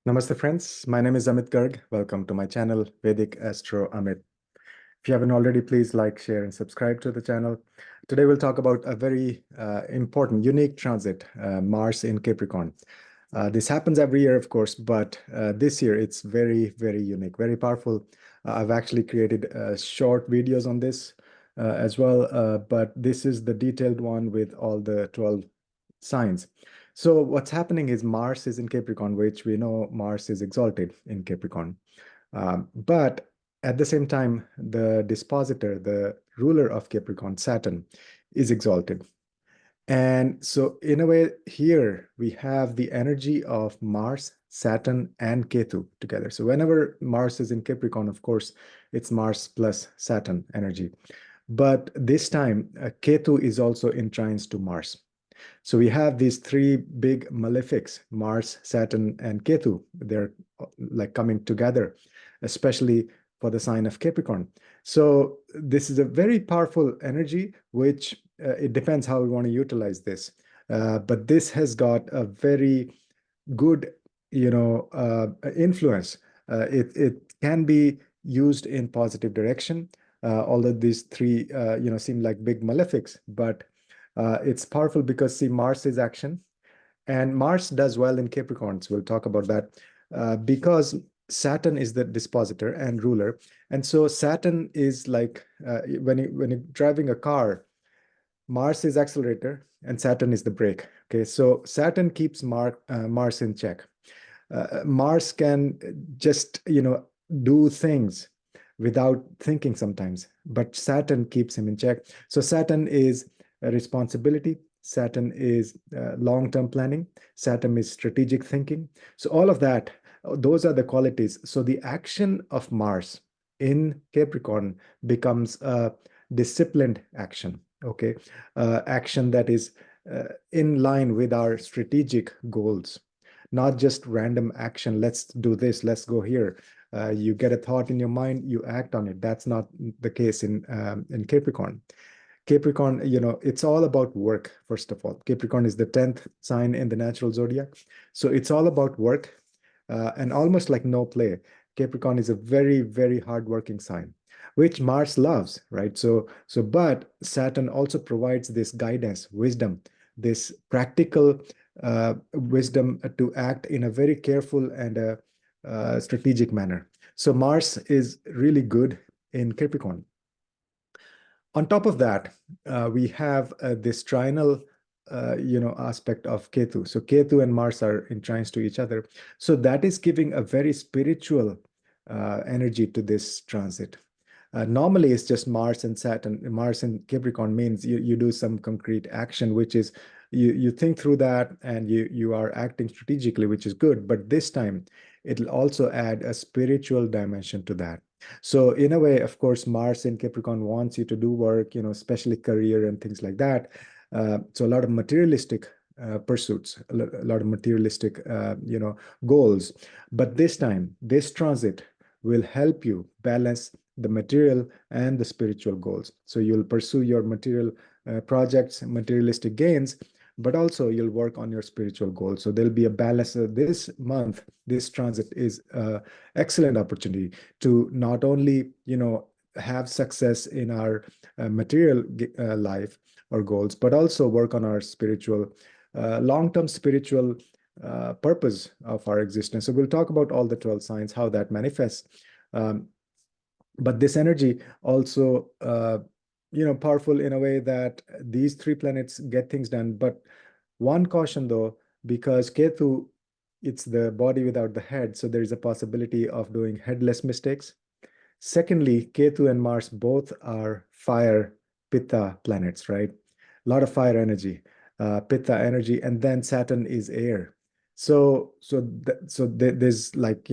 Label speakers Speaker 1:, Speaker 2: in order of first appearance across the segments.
Speaker 1: Namaste friends, my name is Amit Garg. Welcome to my channel, Vedic Astro Amit. If you haven't already, please like, share, and subscribe to the channel. Today we'll talk about a very important, unique transit, Mars in Capricorn. This happens every year, of course, but this year it's very, very unique, very powerful. I've actually created short videos on this as well, but this is the detailed one with all the 12 signs. So what's happening is Mars is in Capricorn, which we know Mars is exalted in Capricorn. But at the same time, the dispositor, the ruler of Capricorn, Saturn, is exalted. And so in a way, here we have the energy of Mars, Saturn, and Ketu together. So whenever Mars is in Capricorn, of course, it's Mars plus Saturn energy. But this time, Ketu is also in trines to Mars. So we have these three big malefics, Mars, Saturn, and Ketu. They're like coming together, especially for the sign of Capricorn. So this is a very powerful energy, which it depends how we want to utilize this. But this has got a very good, influence. It can be used in positive direction, although these three, seem like big malefics, but it's powerful because, see, Mars is action, and Mars does well in Capricorns. We'll talk about that because Saturn is the dispositor and ruler. And so Saturn is like when you're driving a car, Mars is accelerator and Saturn is the brake. Okay, so Saturn keeps Mars in check. Mars can just, do things without thinking sometimes, but Saturn keeps him in check. So Saturn is responsibility. Saturn is long-term planning. Saturn is strategic thinking. So all of that, those are the qualities. So the action of Mars in Capricorn becomes a disciplined action, okay? Action that is in line with our strategic goals, not just random action. Let's do this, let's go here. You get a thought in your mind, you act on it. That's not the case in Capricorn. Capricorn, it's all about work, first of all. Capricorn is the 10th sign in the natural zodiac. So it's all about work and almost like no play. Capricorn is a very, very hardworking sign, which Mars loves, right? But Saturn also provides this guidance, wisdom, this practical wisdom to act in a very careful and strategic manner. So Mars is really good in Capricorn. On top of that, we have this trinal, aspect of Ketu. So Ketu and Mars are in trines to each other. So that is giving a very spiritual energy to this transit. Normally, it's just Mars and Saturn. Mars and Capricorn means you do some concrete action, which is you think through that and you are acting strategically, which is good. But this time, it'll also add a spiritual dimension to that. So in a way, of course, Mars in Capricorn wants you to do work, especially career and things like that. So a lot of materialistic pursuits, a lot of materialistic, goals. But this time, this transit will help you balance the material and the spiritual goals. So you'll pursue your material projects, materialistic gains, but also you'll work on your spiritual goals. So there'll be a balance. This month, this transit is an excellent opportunity to not only, have success in our material life or goals, but also work on our spiritual, long-term spiritual purpose of our existence. So we'll talk about all the 12 signs, how that manifests. But this energy also, powerful in a way that these three planets get things done. But one caution though, because Ketu, it's the body without the head. So there is a possibility of doing headless mistakes. Secondly, Ketu and Mars both are fire Pitta planets, right? A lot of fire energy, Pitta energy, and then Saturn is air. So there's like,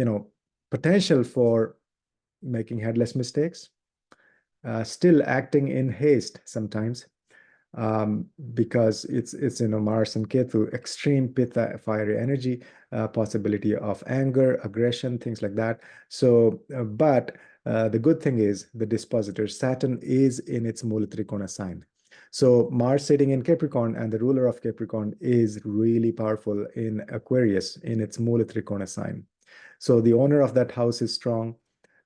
Speaker 1: potential for making headless mistakes, still acting in haste sometimes, because it's Mars and Ketu, extreme Pitta fiery energy, possibility of anger, aggression, things like that. So, but the good thing is the dispositor Saturn is in its Mula Trikona sign. So Mars sitting in Capricorn and the ruler of Capricorn is really powerful in Aquarius in its Mula Trikona sign. So the owner of that house is strong,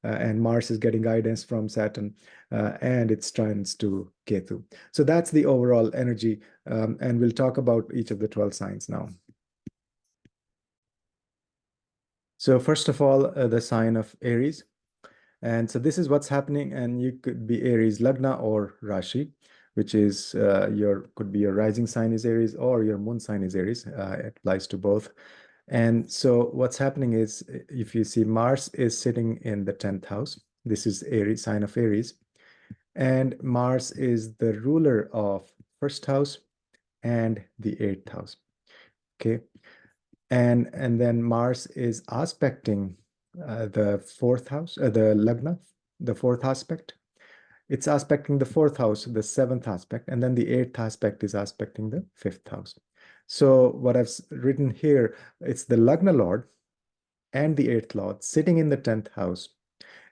Speaker 1: and Mars is getting guidance from Saturn, and it's trines to Ketu. So that's the overall energy, and we'll talk about each of the 12 signs now. So first of all, the sign of Aries. And so this is what's happening, and you could be Aries Lagna or Rashi, which is could be your rising sign is Aries or your moon sign is Aries. It applies to both. And so what's happening is, if you see Mars is sitting in the 10th house, this is Aries, sign of Aries, and Mars is the ruler of first house and the 8th house. Okay. And then Mars is aspecting the 4th house, the Lagna, the 4th aspect. It's aspecting the 4th house, the 7th aspect, and then the 8th aspect is aspecting the 5th house. So what I've written here, it's the Lagna Lord and the 8th Lord sitting in the 10th house,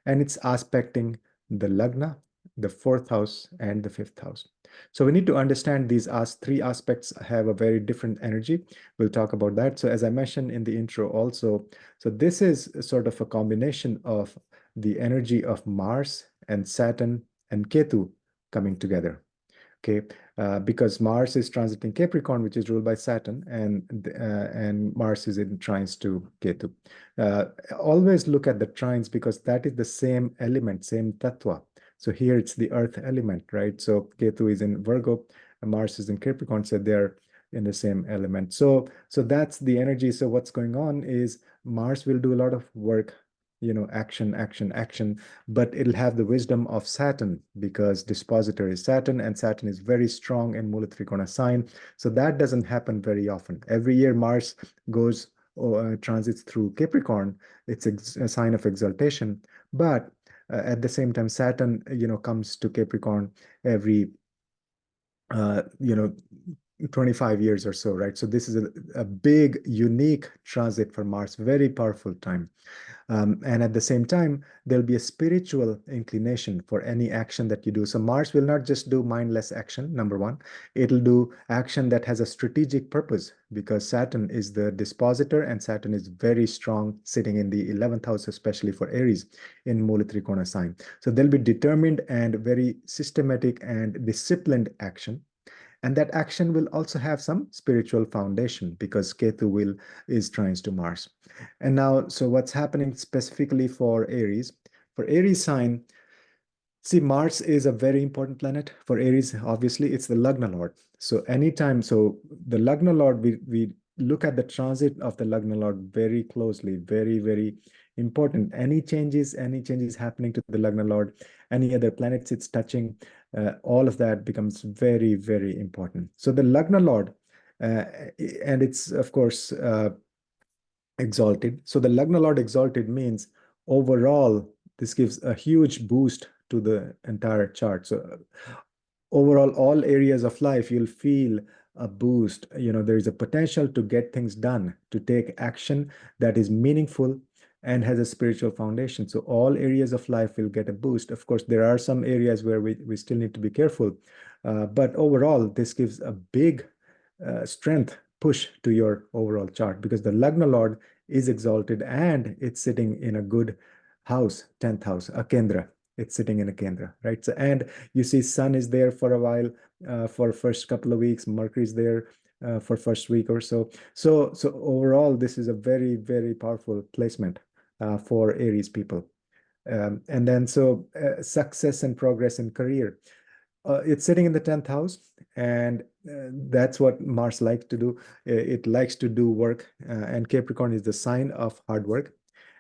Speaker 1: and it's aspecting the Lagna, the 4th house, and the 5th house. So we need to understand these as three aspects have a very different energy. We'll talk about that. So as I mentioned in the intro also, so this is sort of a combination of the energy of Mars and Saturn and Ketu coming together. Okay, because Mars is transiting Capricorn, which is ruled by Saturn, and Mars is in trines to Ketu. Always look at the trines because that is the same element, same tattva. So here it's the earth element, right? So Ketu is in Virgo, and Mars is in Capricorn, so they're in the same element. So that's the energy. So what's going on is Mars will do a lot of work, action, action, action, but it'll have the wisdom of Saturn because dispositor is Saturn, and Saturn is very strong in Mula Trikona sign. So that doesn't happen very often. Every year Mars goes transits through Capricorn. It's a sign of exaltation, but at the same time, Saturn, comes to Capricorn every, 25 years or so, right? So this is a big, unique transit for Mars, very powerful time. And at the same time, there'll be a spiritual inclination for any action that you do. So Mars will not just do mindless action, number one. It'll do action that has a strategic purpose because Saturn is the dispositor and Saturn is very strong sitting in the 11th house, especially for Aries in Mula Trikona sign. So there'll be determined and very systematic and disciplined action. And that action will also have some spiritual foundation because Ketu is trines to Mars. And now, so what's happening specifically for Aries? For Aries sign, see, Mars is a very important planet for Aries. Obviously, it's the Lagna Lord. So anytime, so the Lagna Lord, we look at the transit of the Lagna Lord very closely, very, very important. Any changes happening to the Lagna Lord, any other planets it's touching, all of that becomes very, very important. So the Lagna Lord, and it's of course exalted. So the Lagna Lord exalted means overall, this gives a huge boost to the entire chart. So overall, all areas of life, you'll feel a boost. There is a potential to get things done, to take action that is meaningful and has a spiritual foundation. So all areas of life will get a boost. Of course, there are some areas where we still need to be careful. But overall, this gives a big strength push to your overall chart because the Lagna Lord is exalted and it's sitting in a good house, 10th house, a Kendra. It's sitting in a Kendra, right? So, and you see Sun is there for a while, for first couple of weeks, Mercury is there for first week or so. So overall, this is a very, very powerful placement for Aries people. And then success and progress in career. It's sitting in the 10th house, and that's what Mars likes to do. It likes to do work, and Capricorn is the sign of hard work.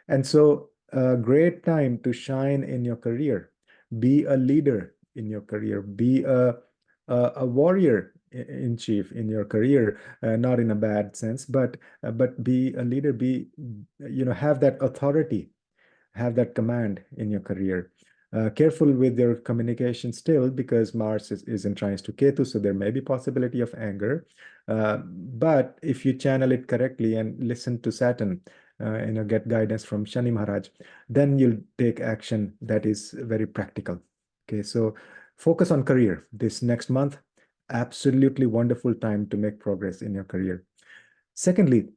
Speaker 1: And so a great time to shine in your career. Be a leader in your career. Be a warrior in chief in your career, not in a bad sense, but be a leader. Have that authority, have that command in your career. Careful with your communication still because Mars is in trines to Ketu, so there may be possibility of anger. But if you channel it correctly and listen to Saturn, get guidance from Shani Maharaj, then you'll take action that is very practical. Okay, so focus on career this next month. Absolutely wonderful time to make progress in your career. Secondly,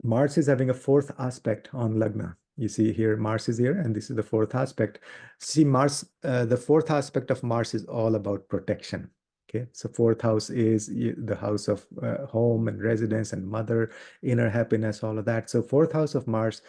Speaker 1: Mars is having a fourth aspect on Lagna. You see here, Mars is here, and this is the fourth aspect. See, Mars, the fourth aspect of Mars is all about protection. Okay, so fourth house is the house of home and residence and mother, inner happiness, all of that. So fourth house of Mars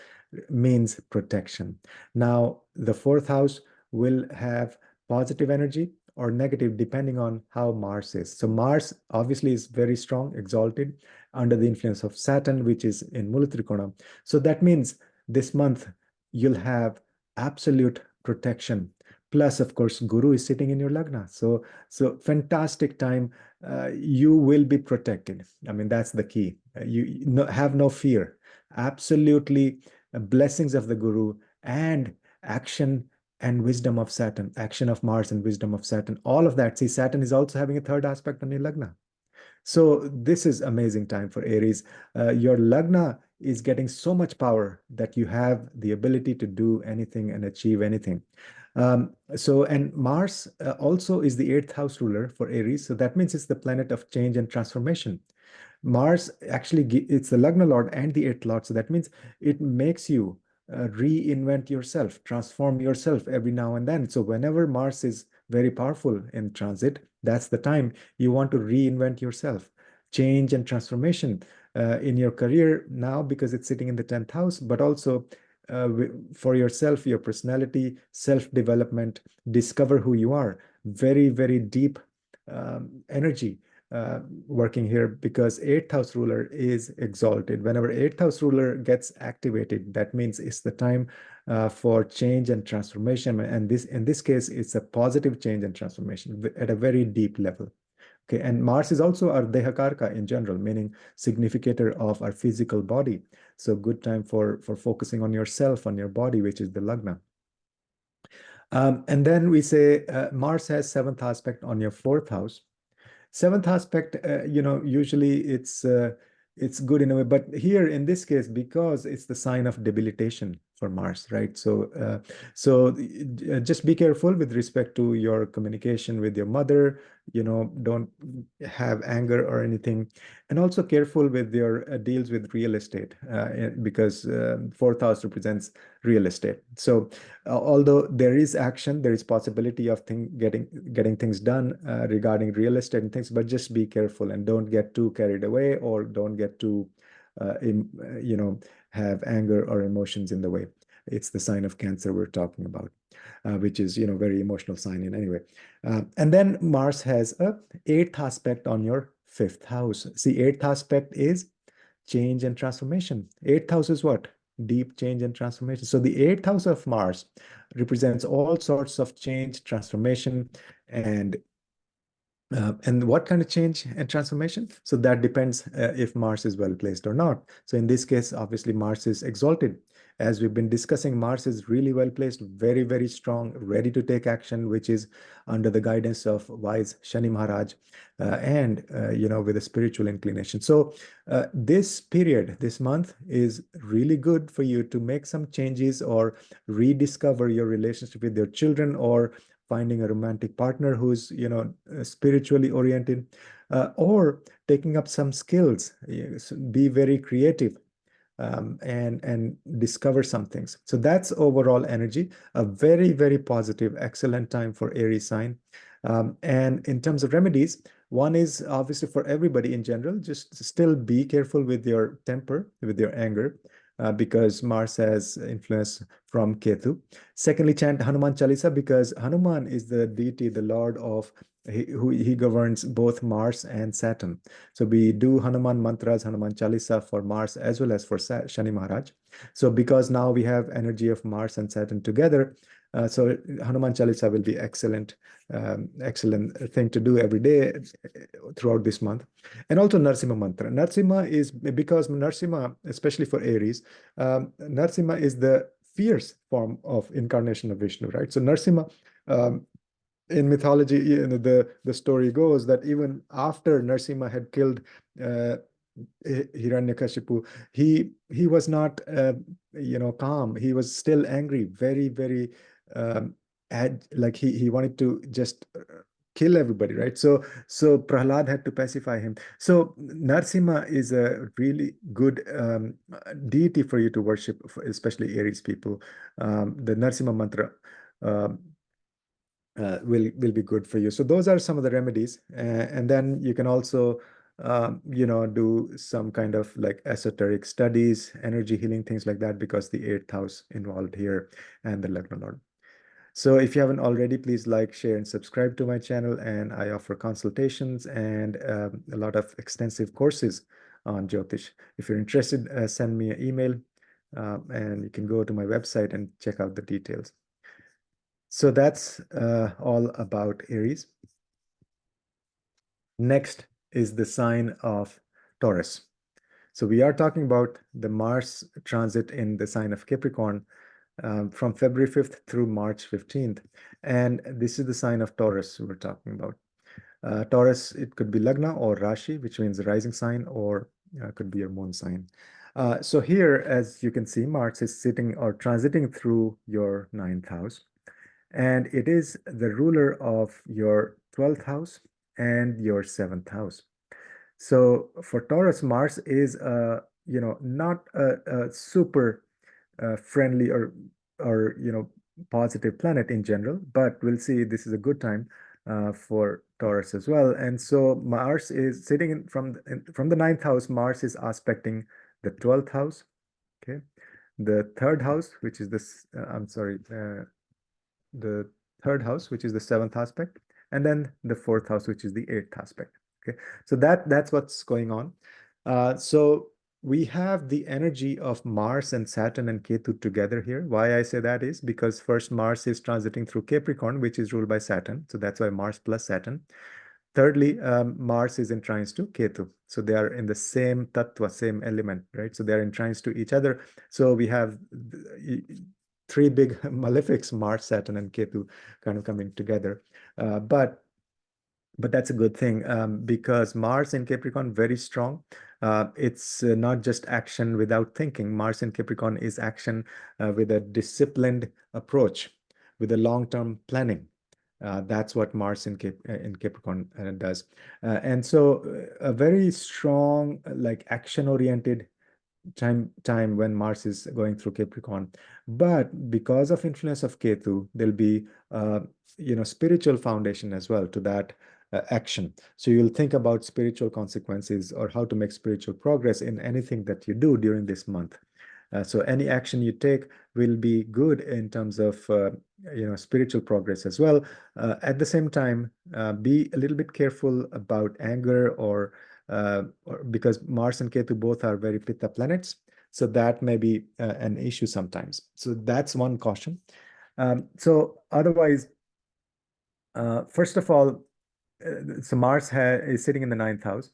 Speaker 1: means protection. Now, the fourth house will have positive energy or negative depending on how Mars is. So Mars obviously is very strong, exalted, under the influence of Saturn, which is in Mula Trikona. So that means this month you'll have absolute protection. Plus, of course, Guru is sitting in your Lagna. So fantastic time. You will be protected. I mean, that's the key. Have no fear. Absolutely, blessings of the Guru and action and wisdom of Saturn, action of Mars and wisdom of Saturn, all of that. See, Saturn is also having a third aspect on your Lagna. So this is amazing time for Aries. Your Lagna is getting so much power that you have the ability to do anything and achieve anything. And Mars also is the eighth house ruler for Aries. So that means it's the planet of change and transformation. Mars actually, it's the Lagna Lord and the eighth Lord. So that means it makes you reinvent yourself, transform yourself every now and then. So whenever Mars is very powerful in transit, that's the time you want to reinvent yourself, change and transformation in your career now because it's sitting in the 10th house, but also for yourself, your personality, self-development, discover who you are. Very, very deep energy working here because eighth house ruler is exalted. Whenever eighth house ruler gets activated, that means it's the time for change and transformation. And this, in this case, it's a positive change and transformation at a very deep level. Okay, and Mars is also our Dehakarka in general, meaning significator of our physical body. So good time for focusing on yourself, on your body, which is the Lagna. And then we say Mars has seventh aspect on your fourth house. Seventh aspect, usually it's good in a way, but here in this case, because it's the sign of debilitation for Mars, right? So just be careful with respect to your communication with your mother. Don't have anger or anything, and also careful with your deals with real estate because fourth house represents real estate. So although there is action, there is possibility of getting things done regarding real estate and things, but just be careful and don't get too carried away or don't get too, have anger or emotions in the way. It's the sign of Cancer we're talking about, which is, very emotional sign in anyway. And then Mars has a eighth aspect on your fifth house. See, eighth aspect is change and transformation. Eighth house is what? Deep change and transformation. So the eighth house of Mars represents all sorts of change, transformation, and what kind of change and transformation? So that depends if Mars is well placed or not. So in this case, obviously Mars is exalted. As we've been discussing, Mars is really well placed, very, very strong, ready to take action, which is under the guidance of wise Shani Maharaj and, with a spiritual inclination. So this period, this month is really good for you to make some changes or rediscover your relationship with your children or finding a romantic partner who's spiritually oriented or taking up some skills. Be very creative and discover some things. So that's overall energy, a very, very positive, excellent time for Aries sign. And in terms of remedies, one is obviously for everybody in general, just still be careful with your temper, with your anger, because Mars has influence from Ketu. Secondly, chant Hanuman Chalisa because Hanuman is the deity, the lord of he governs both Mars and Saturn. So we do Hanuman mantras, Hanuman Chalisa for Mars as well as for Shani Maharaj. So because now we have energy of Mars and Saturn together, so Hanuman Chalisa will be excellent thing to do every day throughout this month. And also Narsimha mantra. Narsimha is because Narsimha, especially for Aries, Narsimha is the fierce form of incarnation of Vishnu, right? So Narsimha, in mythology, the story goes that even after Narsimha had killed Hiranyakashipu, he was not calm. He was still angry, very, very like he wanted to just kill everybody, right? So Prahlad had to pacify him. So Narsimha is a really good deity for you to worship, especially Aries people. The Narsimha mantra um, will be good for you. So those are some of the remedies, and then you can also do some kind of like esoteric studies, energy healing, things like that, because the eighth house involved here and the Lagna Lord. So if you haven't already, please like, share, and subscribe to my channel. And I offer consultations and a lot of extensive courses on Jyotish. If you're interested, send me an email, and you can go to my website and check out the details. So that's all about Aries. Next is the sign of Taurus. So we are talking about the Mars transit in the sign of Capricorn from February 5th through March 15th. And this is the sign of Taurus we're talking about. Taurus, it could be Lagna or Rashi, which means the rising sign, or could be your moon sign. So here, as you can see, Mars is sitting or transiting through your ninth house. And it is the ruler of your 12th house and your 7th house. So for Taurus, Mars is not a super friendly or positive planet in general, but we'll see this is a good time for Taurus as well. And so Mars is sitting from the ninth house. Mars is aspecting the 12th house, okay, the third house, which is this. The third house, which is the seventh aspect, and then the fourth house, which is the eighth aspect. Okay, so that's what's going on. So we have the energy of Mars and Saturn and Ketu together here. Why I say that is because first Mars is transiting through Capricorn, which is ruled by Saturn. So that's why Mars plus Saturn. Thirdly, Mars is in trines to Ketu. So they are in the same tattva, same element, right? So they're in trines to each other. So we have three big malefics, Mars, Saturn, and Ketu kind of coming together. But that's a good thing because Mars in Capricorn, very strong. It's not just action without thinking. Mars in Capricorn is action with a disciplined approach, with a long-term planning. That's what Mars in Capricorn does. And so a very strong, like action-oriented time when Mars is going through Capricorn. But because of influence of Ketu, there'll be spiritual foundation as well to that action. So you'll think about spiritual consequences or how to make spiritual progress in anything that you do during this month. So any action you take will be good in terms of spiritual progress as well. At the same time, be a little bit careful about anger or because Mars and Ketu both are very Pitta planets. So that may be an issue sometimes. So that's one caution. So otherwise, first of all, so Mars is sitting in the ninth house.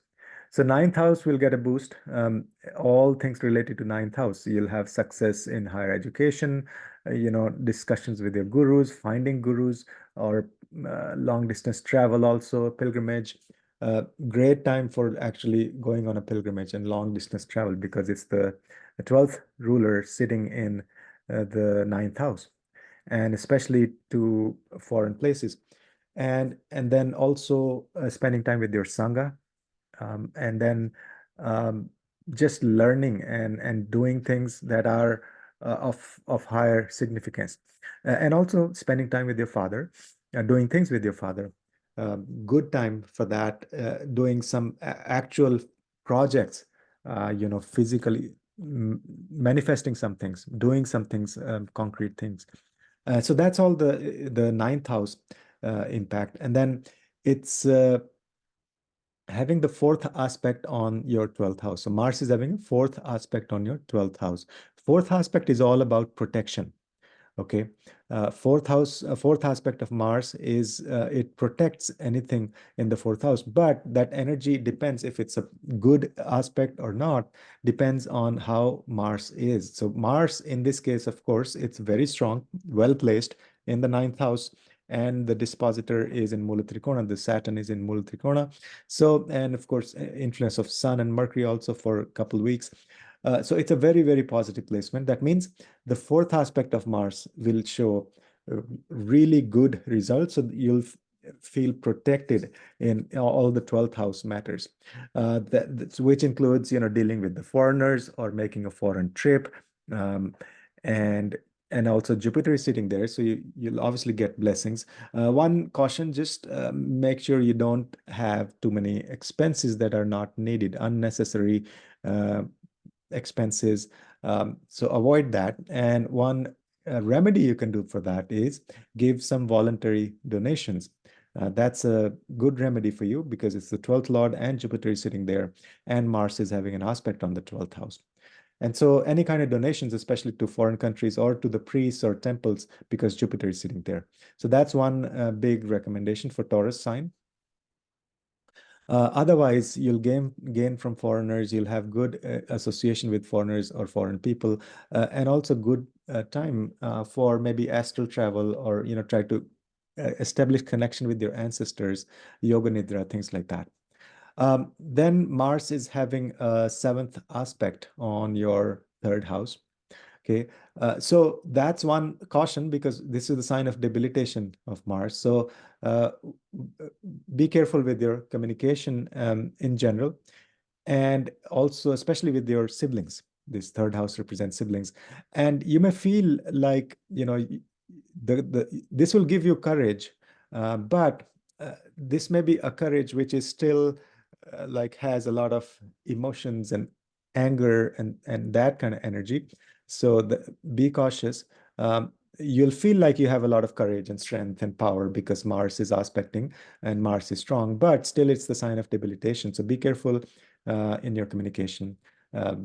Speaker 1: So ninth house will get a boost. All things related to ninth house. You'll have success in higher education, discussions with your gurus, finding gurus, or long distance travel also, pilgrimage. Great time for actually going on a pilgrimage and long distance travel because it's the 12th ruler sitting in the ninth house, and especially to foreign places. And then also spending time with your sangha, and then just learning and doing things that are of higher significance, and also spending time with your father, doing things with your father. Good time for that, doing some actual projects, physically manifesting some things, doing some things, concrete things. So that's all the ninth house impact. And then it's having the fourth aspect on your 12th house. So Mars is having a fourth aspect on your 12th house. Fourth aspect is all about protection. Okay. Fourth aspect of Mars is it protects anything in the fourth house, but that energy depends if it's a good aspect or not, depends on how Mars is. So Mars, in this case, of course, it's very strong, well placed in the ninth house, and the dispositor is in Mula Trikona, the Saturn is in Mula Trikona. So, and of course, influence of Sun and Mercury also for a couple of weeks. So it's a very, very positive placement. That means the fourth aspect of Mars will show really good results. So feel protected in all the 12th house matters, which includes, dealing with the foreigners or making a foreign trip. Um, and also Jupiter is sitting there, so you'll obviously get blessings. One caution, just make sure you don't have too many expenses that are not needed, unnecessary uh, expenses. So avoid that. And one remedy you can do for that is give some voluntary donations. That's a good remedy for you because it's the 12th Lord and Jupiter is sitting there, and Mars is having an aspect on the 12th house. And so any kind of donations, especially to foreign countries or to the priests or temples, because Jupiter is sitting there. So that's one big recommendation for Taurus sign. Otherwise, you'll gain from foreigners. You'll have good association with foreigners or foreign people, and also good time for maybe astral travel, or try to establish connection with your ancestors, yoga nidra, things like that. Then Mars is having a seventh aspect on your third house. Okay, so that's one caution because this is the sign of debilitation of Mars. So uh, be careful with your communication in general, and also especially with your siblings. This third house represents siblings, and you may feel like this will give you courage, but this may be a courage which is still like has a lot of emotions and anger and that kind of energy. So be cautious. You'll feel like you have a lot of courage and strength and power because Mars is aspecting and Mars is strong, but still it's the sign of debilitation. So be careful in your communication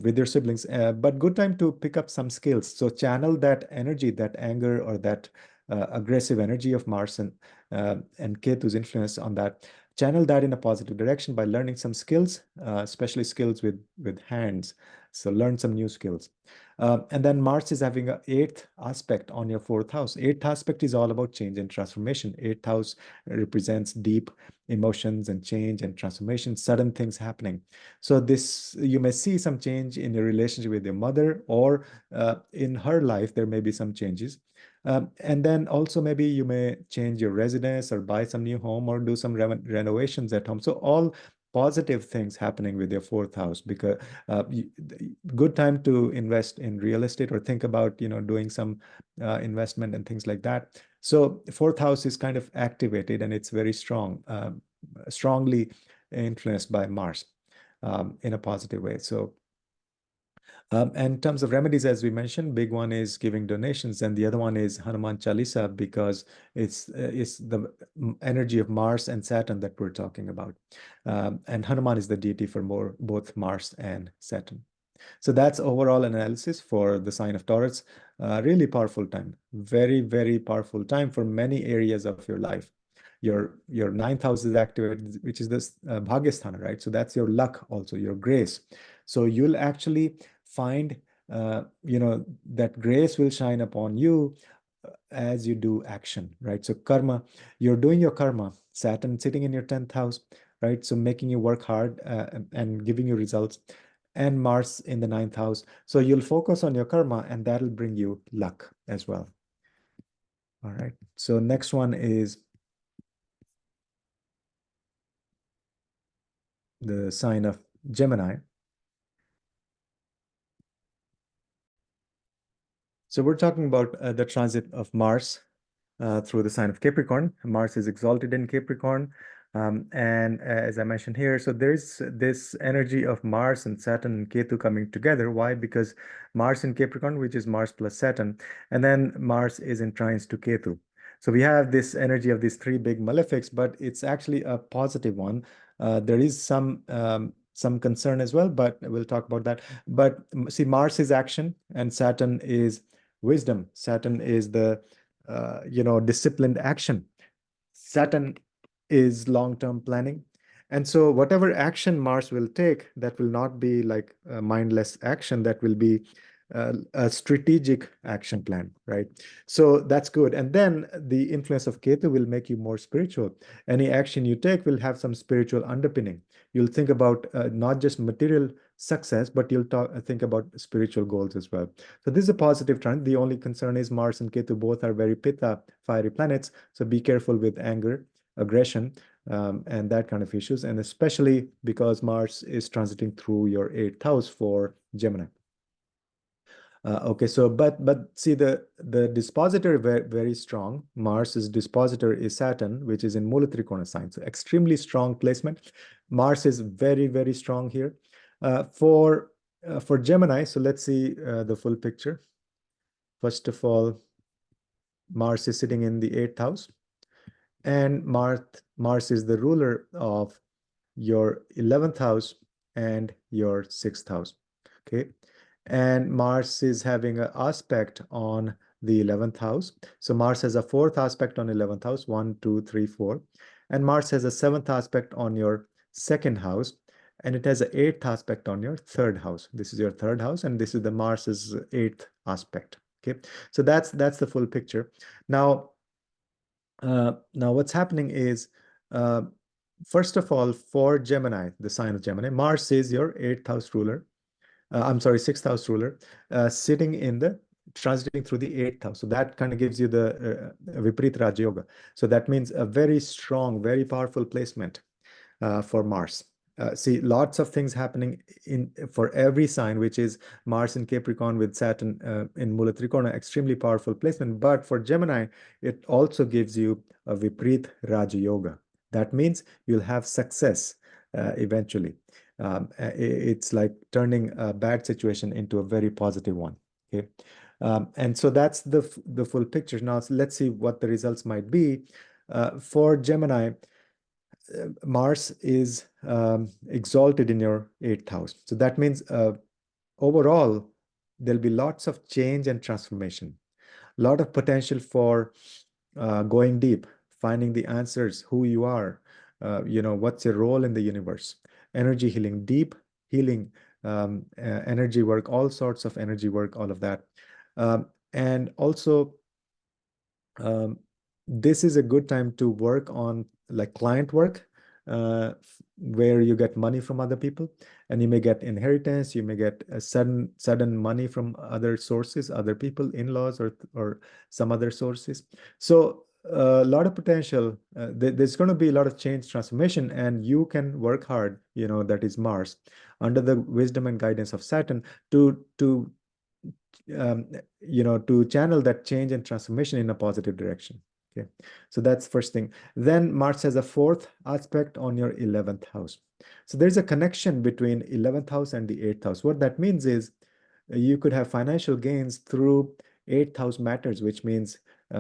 Speaker 1: with your siblings. But good time to pick up some skills. So channel that energy, that anger or that aggressive energy of Mars and Ketu's influence on that. Channel that in a positive direction by learning some skills, especially skills with hands. So learn some new skills. And then Mars is having an eighth aspect on your fourth house. Eighth aspect is all about change and transformation. Eighth house represents deep emotions and change and transformation, sudden things happening. So this, you may see some change in your relationship with your mother, or in her life, there may be some changes. And then also maybe you may change your residence or buy some new home or do some renovations at home. So all positive things happening with your fourth house, because good time to invest in real estate or think about doing some investment and things like that. So fourth house is kind of activated and it's very strong, strongly influenced by Mars in a positive way. So and in terms of remedies, as we mentioned, big one is giving donations, and the other one is Hanuman Chalisa because it's the energy of Mars and Saturn that we're talking about. And Hanuman is the deity for both Mars and Saturn. So that's overall analysis for the sign of Taurus. Really powerful time, very, very powerful time for many areas of your life. Your ninth house is activated, which is this Bhagyasthana, right? So that's your luck, also your grace. So you'll actually find, that grace will shine upon you as you do action, right? So karma, you're doing your karma. Saturn sitting in your 10th house, right? So making you work hard and giving you results, and Mars in the ninth house. So you'll focus on your karma and that'll bring you luck as well. All right. So next one is the sign of Gemini. So we're talking about the transit of Mars through the sign of Capricorn. Mars is exalted in Capricorn. And as I mentioned here, so there's this energy of Mars and Saturn and Ketu coming together. Why? Because Mars in Capricorn, which is Mars plus Saturn, and then Mars is in trines to Ketu. So we have this energy of these three big malefics, but it's actually a positive one. There is some concern as well, but we'll talk about that. But see, Mars is action and Saturn is wisdom. Saturn is the disciplined action. Saturn is long-term planning. And so whatever action Mars will take, that will not be like a mindless action, that will be a strategic action plan, right? So that's good. And then the influence of Ketu will make you more spiritual. Any action you take will have some spiritual underpinning. You'll think about not just material success, but you'll think about spiritual goals as well. So this is a positive trend. The only concern is Mars and Ketu both are very Pitta, fiery planets. So be careful with anger aggression, and that kind of issues, and especially because Mars is transiting through your 8th house for Gemini. Okay, so but see the dispositor very strong. Mars's dispositor is Saturn, which is in Mula Trikona sign, so extremely strong placement. Mars is very strong here. For Gemini, so let's see the full picture. First of all, Mars is sitting in the 8th house, and Mars is the ruler of your 11th house and your 6th house. Okay, and Mars is having an aspect on the 11th house. So Mars has a 4th aspect on 11th house, 1, 2, 3, 4. And Mars has a 7th aspect on your 2nd house, and it has an 8th aspect on your 3rd house. This is your 3rd house, and this is the Mars's 8th aspect. Okay, so that's the full picture. Now, what's happening is, first of all, for Gemini, the sign of Gemini, Mars is your 8th house ruler. I'm sorry, 6th house ruler, sitting in the transiting through the 8th house. So that kind of gives you the Viparit Raja Yoga. So that means a very strong, very powerful placement for Mars. See, lots of things happening for every sign, which is Mars in Capricorn with Saturn in Mula Trikona, extremely powerful placement. But for Gemini, it also gives you a Viparit Raja Yoga. That means you'll have success eventually. It's like turning a bad situation into a very positive one. Okay, and so that's the full picture. Now let's see what the results might be. For Gemini, Mars is exalted in your 8th house. So that means overall, there'll be lots of change and transformation, a lot of potential for going deep, finding the answers, who you are, what's your role in the universe, energy healing, deep healing, energy work, all sorts of energy work, all of that. And also, this is a good time to work on like client work, where you get money from other people, and you may get inheritance, you may get a sudden money from other sources, other people, in-laws, or some other sources. So a lot of potential. There's going to be a lot of change, transformation, and you can work hard, that is Mars, under the wisdom and guidance of Saturn to channel that change and transformation in a positive direction. Okay, so that's first thing. Then Mars has a 4th aspect on your 11th house. So there's a connection between 11th house and the 8th house. What that means is you could have financial gains through 8th house matters, which means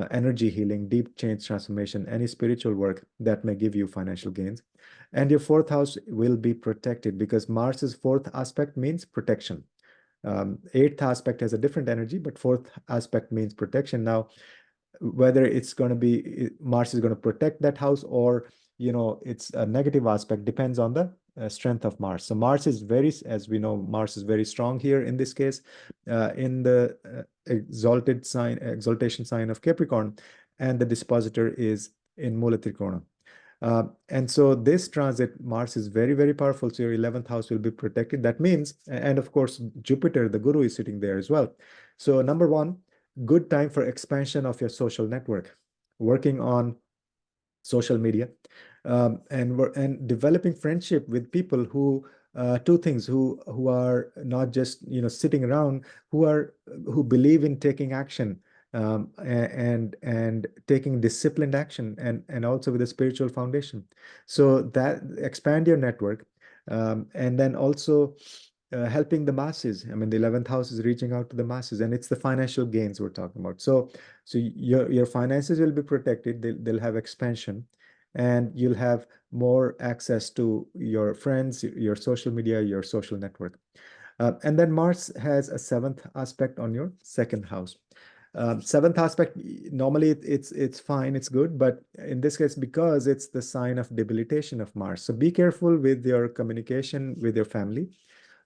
Speaker 1: energy healing, deep change, transformation, any spiritual work that may give you financial gains. And your 4th house will be protected because Mars's 4th aspect means protection. 8th aspect has a different energy, but 4th aspect means protection. Now, whether it's going to be Mars is going to protect that house, or it's a negative aspect, depends on the strength of Mars. So Mars is as we know, Mars is very strong here in this case, in the exaltation sign of Capricorn, and the dispositor is in Mula Trikona. And so this transit, Mars is very powerful. So your 11th house will be protected. That means, and of course, Jupiter, the guru, is sitting there as well. So number one, good time for expansion of your social network, working on social media, and developing friendship with people who two things, who are not just sitting around, who believe in taking action, and taking disciplined action, and also with a spiritual foundation. So that expand your network, and then also helping the masses. I mean, the 11th house is reaching out to the masses, and it's the financial gains we're talking about. So your finances will be protected. They'll have expansion, and you'll have more access to your friends, your social media, your social network. And then Mars has a 7th aspect on your 2nd house. 7th aspect, normally it's fine, it's good, but in this case, because it's the sign of debilitation of Mars, so be careful with your communication with your family,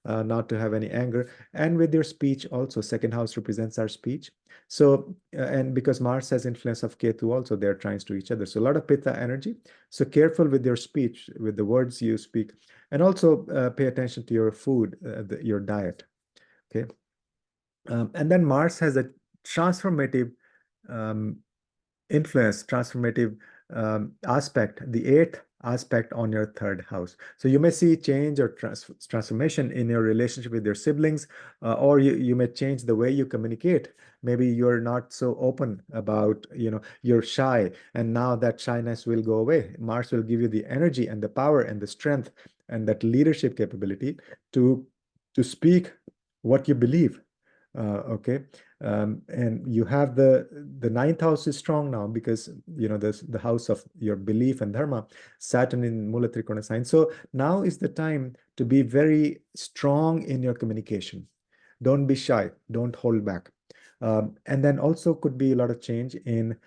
Speaker 1: not to have any anger, and with your speech also. 2nd house represents our speech. So, and because Mars has influence of Ketu also, they're trines to each other. So a lot of Pitta energy. So careful with your speech, with the words you speak, and also pay attention to your food, your diet. Okay. And then Mars has a transformative influence, transformative aspect, the eighth aspect on your third house. So you may see change or transformation in your relationship with your siblings, or you may change the way you communicate. Maybe you're not so open about, you're shy, and now that shyness will go away. Mars will give you the energy and the power and the strength and that leadership capability to speak what you believe. Okay. And you have the ninth house is strong now because there's the house of your belief and dharma, Saturn in Mula Trikona sign. So now is the time to be very strong in your communication. Don't be shy, don't hold back. And then also could be a lot of change in,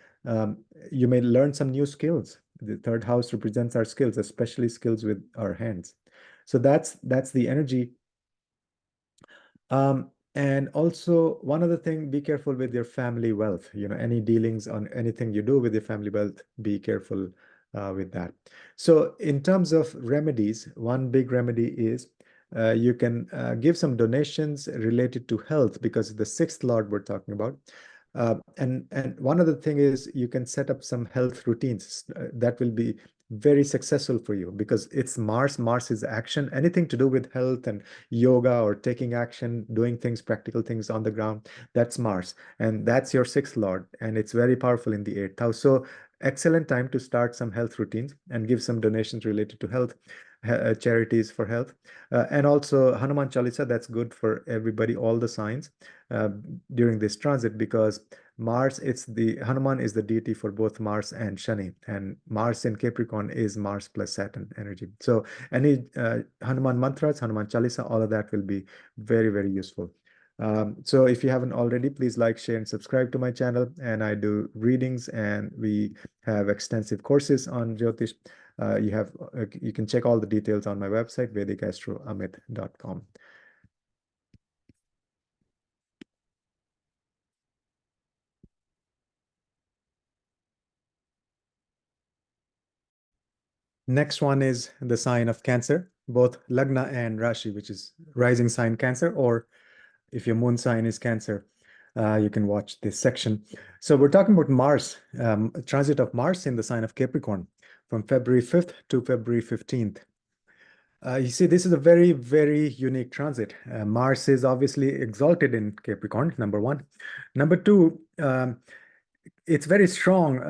Speaker 1: you may learn some new skills. The third house represents our skills, especially skills with our hands. So that's the energy. And also one other thing, be careful with your family wealth. Any dealings on anything you do with your family wealth, be careful with that. So in terms of remedies, one big remedy is you can give some donations related to health because the sixth lord we're talking about. And one other thing is you can set up some health routines that will be very successful for you because it's Mars. Mars is action. Anything to do with health and yoga or taking action, doing things, practical things on the ground, that's Mars. And that's your sixth lord. And it's very powerful in the eighth house. So excellent time to start some health routines and give some donations related to health, charities for health. And also Hanuman Chalisa, that's good for everybody, all the signs during this transit because Mars, Hanuman is the deity for both Mars and Shani, and Mars in Capricorn is Mars plus Saturn energy. So any Hanuman mantras, Hanuman Chalisa, all of that will be very, very useful. So if you haven't already, please like, share, and subscribe to my channel. And I do readings, and we have extensive courses on Jyotish. You can check all the details on my website, VedicAstrology.com. Next one is the sign of Cancer, both Lagna and Rashi, which is rising sign Cancer, or if your moon sign is Cancer, you can watch this section. So we're talking about Mars, transit of Mars in the sign of Capricorn from February 5th to February 15th. You see, this is a very, very unique transit. Mars is obviously exalted in Capricorn, number one. Number two, it's very strong,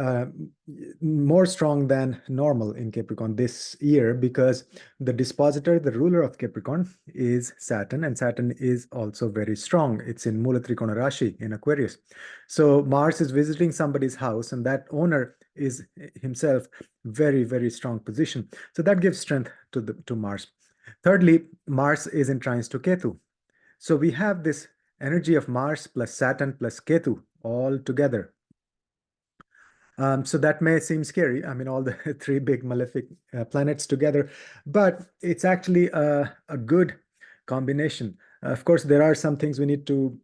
Speaker 1: more strong than normal in Capricorn this year because the dispositor, the ruler of Capricorn, is Saturn, and Saturn is also very strong. It's in Mula Trikona Rashi in Aquarius. So Mars is visiting somebody's house, and that owner is himself very, very strong position. So that gives strength to Mars. Thirdly, Mars is in trines to Ketu. So we have this energy of Mars plus Saturn plus Ketu all together. So that may seem scary. I mean, all the three big malefic planets together, but it's actually a good combination. Of course, there are some things we need to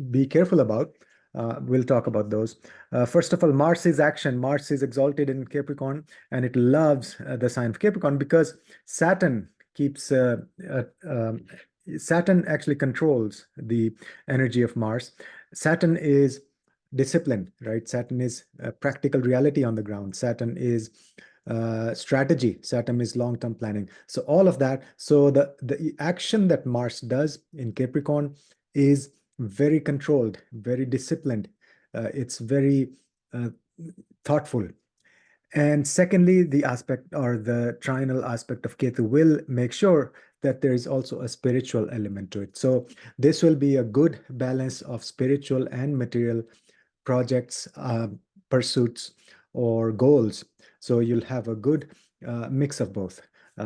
Speaker 1: be careful about. We'll talk about those. First of all, Mars is action. Mars is exalted in Capricorn, and it loves the sign of Capricorn because Saturn keeps Saturn actually controls the energy of Mars. Saturn is discipline, right? Saturn is practical reality on the ground. Saturn is strategy. Saturn is long-term planning. So all of that. So the action that Mars does in Capricorn is very controlled, very disciplined. It's very thoughtful. And secondly, the aspect or the trinal aspect of Ketu will make sure that there is also a spiritual element to it. So this will be a good balance of spiritual and material projects, pursuits, or goals. So you'll have a good mix of both.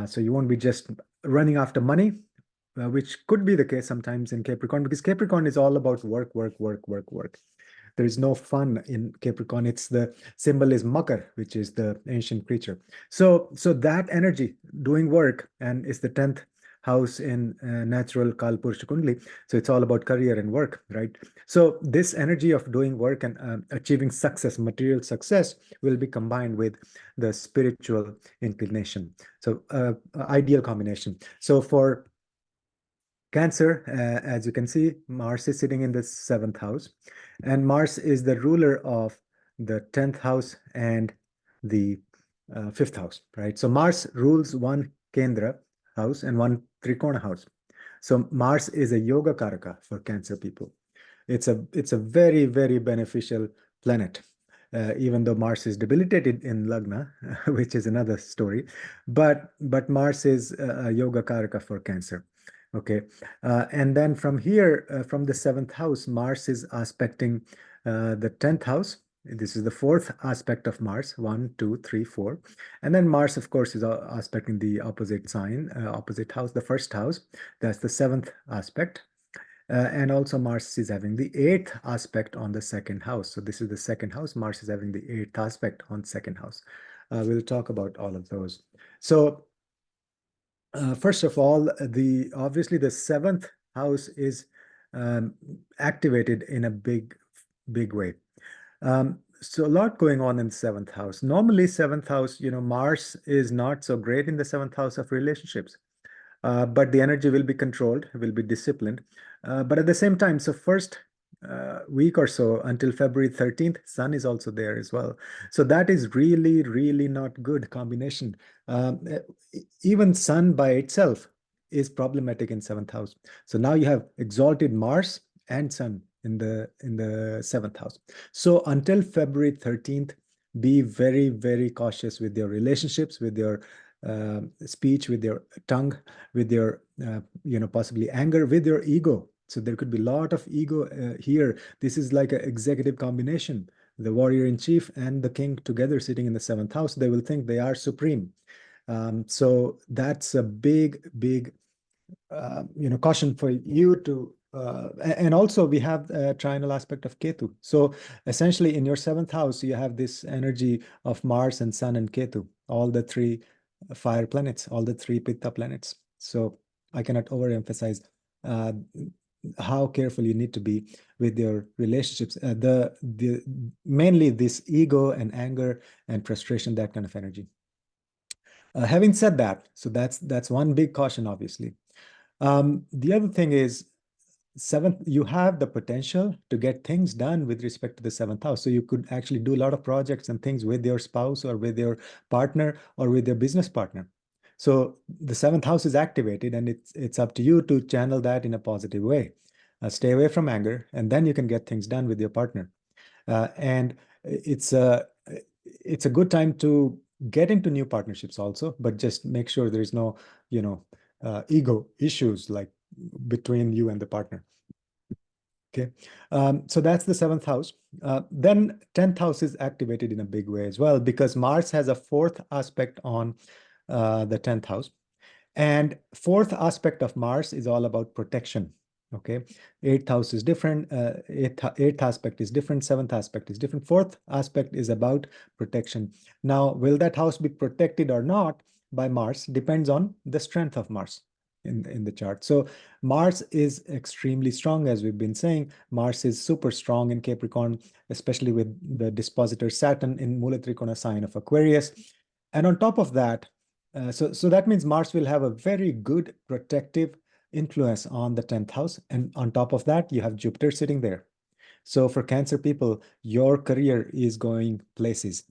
Speaker 1: So you won't be just running after money, which could be the case sometimes in Capricorn, because Capricorn is all about work, work, work, work, work. There is no fun in Capricorn. It's the symbol is Makar, which is the ancient creature. So that energy doing work, and is the 10th house in natural Kalpurusha Kundli. So it's all about career and work, right? So this energy of doing work and achieving success, material success, will be combined with the spiritual inclination. So ideal combination. So for Cancer, as you can see, Mars is sitting in the 7th house, and Mars is the ruler of the 10th house and the fifth house, right? So Mars rules one Kendra house and one Trikona house. So Mars is a yoga karaka for Cancer people. It's a very, very beneficial planet, even though Mars is debilitated in Lagna, which is another story. But Mars is a yoga karaka for Cancer. Okay, and then from here, from the seventh house, Mars is aspecting the 10th house. This is the fourth aspect of Mars, 1, 2, 3, 4. And then Mars, of course, is aspecting the opposite sign, opposite house, the first house. That's the seventh aspect. And also Mars is having the eighth aspect on the second house. So this is the second house. Mars is having the eighth aspect on second house. We'll talk about all of those. So first of all, obviously the seventh house is activated in a big way. So a lot going on in the seventh house. Normally, seventh house, Mars is not so great in the seventh house of relationships. But the energy will be controlled, will be disciplined. But at the same time, so first week or so until February 13th, Sun is also there as well. So that is really, really not good combination. Even Sun by itself is problematic in seventh house. So now you have exalted Mars and Sun in the seventh house. So until February 13th, be very, very cautious with your relationships, with your speech, with your tongue, with your possibly anger, with your ego. So there could be a lot of ego here. This is like an executive combination, the warrior in chief and the king together sitting in the seventh house. They will think they are supreme. So that's a big caution for you to and also we have a triangle aspect of Ketu. So essentially in your seventh house, you have this energy of Mars and Sun and Ketu, all the three fire planets, all the three Pitta planets. So I cannot overemphasize uh, how careful you need to be with your relationships. The mainly this ego and anger and frustration, that kind of energy. Having said that, so that's one big caution, obviously. The other thing is seventh, you have the potential to get things done with respect to the seventh house. So you could actually do a lot of projects and things with your spouse or with your partner or with your business partner. So the seventh house is activated and it's up to you to channel that in a positive way. Stay away from anger, and then you can get things done with your partner. And it's a good time to get into new partnerships also, but just make sure there is no, ego issues like between you and the partner. Okay, so that's the seventh house. Then 10th house is activated in a big way as well because Mars has a fourth aspect on the 10th house. And fourth aspect of Mars is all about protection. Okay, eighth house is different, eighth aspect is different, seventh aspect is different, fourth aspect is about protection. Now, will that house be protected or not by Mars depends on the strength of Mars in the chart. So Mars is extremely strong, as we've been saying. Mars is super strong in Capricorn, especially with the dispositor Saturn in Mula Trikona sign of Aquarius. And on top of that, so that means Mars will have a very good protective influence on the 10th house. And on top of that, you have Jupiter sitting there. So for Cancer people, your career is going places.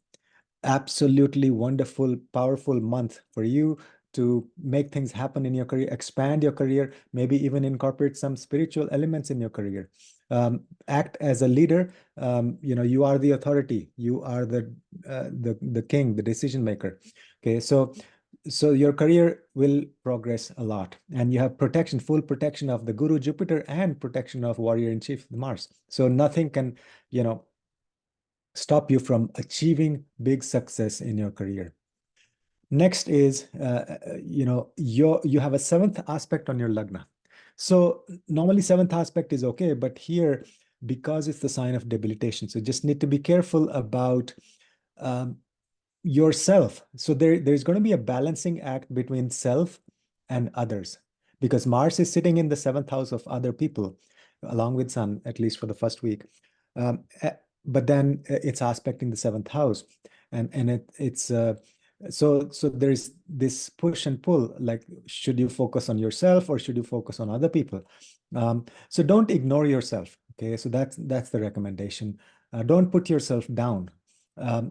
Speaker 1: Absolutely wonderful, powerful month for you to make things happen in your career, expand your career, maybe even incorporate some spiritual elements in your career. Act as a leader. You are the authority. You are the king, the decision maker. Okay, so your career will progress a lot, and you have protection, full protection of the Guru Jupiter and protection of Warrior in Chief Mars. So nothing can, stop you from achieving big success in your career. Next is, you have a seventh aspect on your lagna. So normally seventh aspect is okay, but here, because it's the sign of debilitation, so just need to be careful about yourself. So there's going to be a balancing act between self and others, because Mars is sitting in the seventh house of other people, along with Sun, at least for the first week. But then it's aspecting the seventh house, and it's so there's this push and pull, like should you focus on yourself or should you focus on other people? So don't ignore yourself. Okay, so that's the recommendation. Don't put yourself down.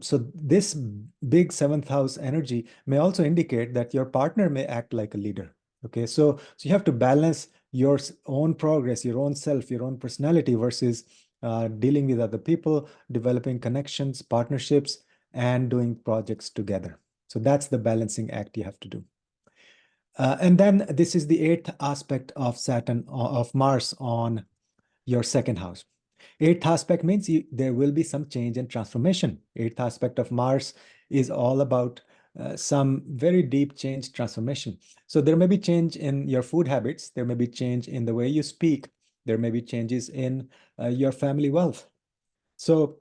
Speaker 1: So this big seventh house energy may also indicate that your partner may act like a leader. Okay, so you have to balance your own progress, your own self, your own personality versus dealing with other people, developing connections, partnerships, and doing projects together. So that's the balancing act you have to do. And then this is the eighth aspect of Saturn, of Mars on your second house. Eighth aspect means there will be some change and transformation. Eighth aspect of Mars is all about some very deep change transformation. So there may be change in your food habits. There may be change in the way you speak. There may be changes in your family wealth. So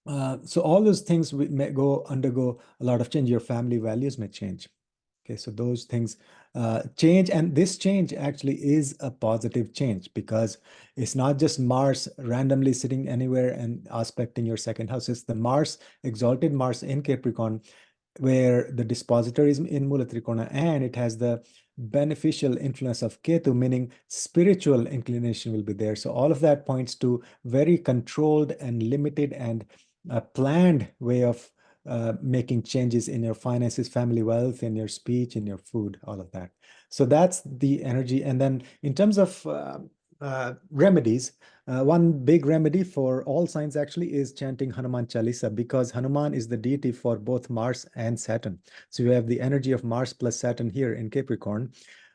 Speaker 1: all those things may undergo a lot of change. Your family values may change. Okay, so those things change, and this change actually is a positive change because it's not just Mars randomly sitting anywhere and aspecting your second house. It's the Mars, exalted Mars in Capricorn, where the dispositor is in Mula Trikona, and it has the beneficial influence of Ketu, meaning spiritual inclination will be there. So all of that points to very controlled and limited and planned way of making changes in your finances, family wealth, in your speech, in your food, all of that. So that's the energy. And then in terms of remedies, one big remedy for all signs actually is chanting Hanuman Chalisa, because Hanuman is the deity for both Mars and Saturn. So you have the energy of Mars plus Saturn here in Capricorn.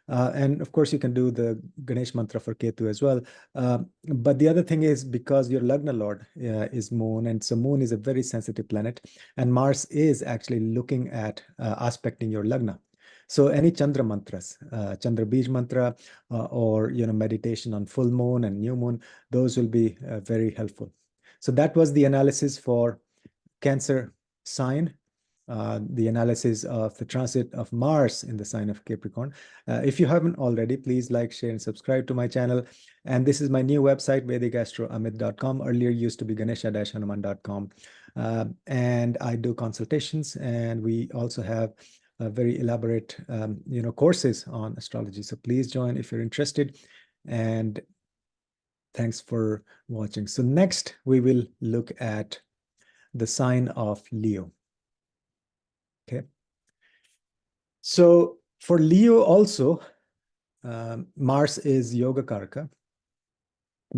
Speaker 1: And of course, you can do the Ganesh mantra for Ketu as well. But the other thing is because your Lagna Lord is Moon, and so Moon is a very sensitive planet, and Mars is actually looking at aspecting your Lagna. So any Chandra mantras, Chandra Bij mantra, or meditation on full moon and new moon, those will be very helpful. So that was the analysis for Cancer sign, the analysis of the transit of Mars in the sign of Capricorn. If you haven't already, please like, share, and subscribe to my channel. And this is my new website, VedicAstroAmit.com. Earlier used to be Ganesha-Hanuman.com. And I do consultations, and we also have very elaborate, courses on astrology. So please join if you're interested. And thanks for watching. So next, we will look at the sign of Leo. Okay. So for Leo also, Mars is Yoga Karaka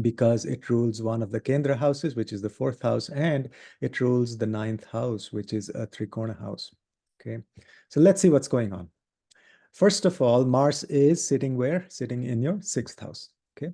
Speaker 1: because it rules one of the Kendra houses, which is the fourth house, and it rules the ninth house, which is a Trikona house. Okay. So let's see what's going on. First of all, Mars is sitting where? Sitting in your sixth house. Okay.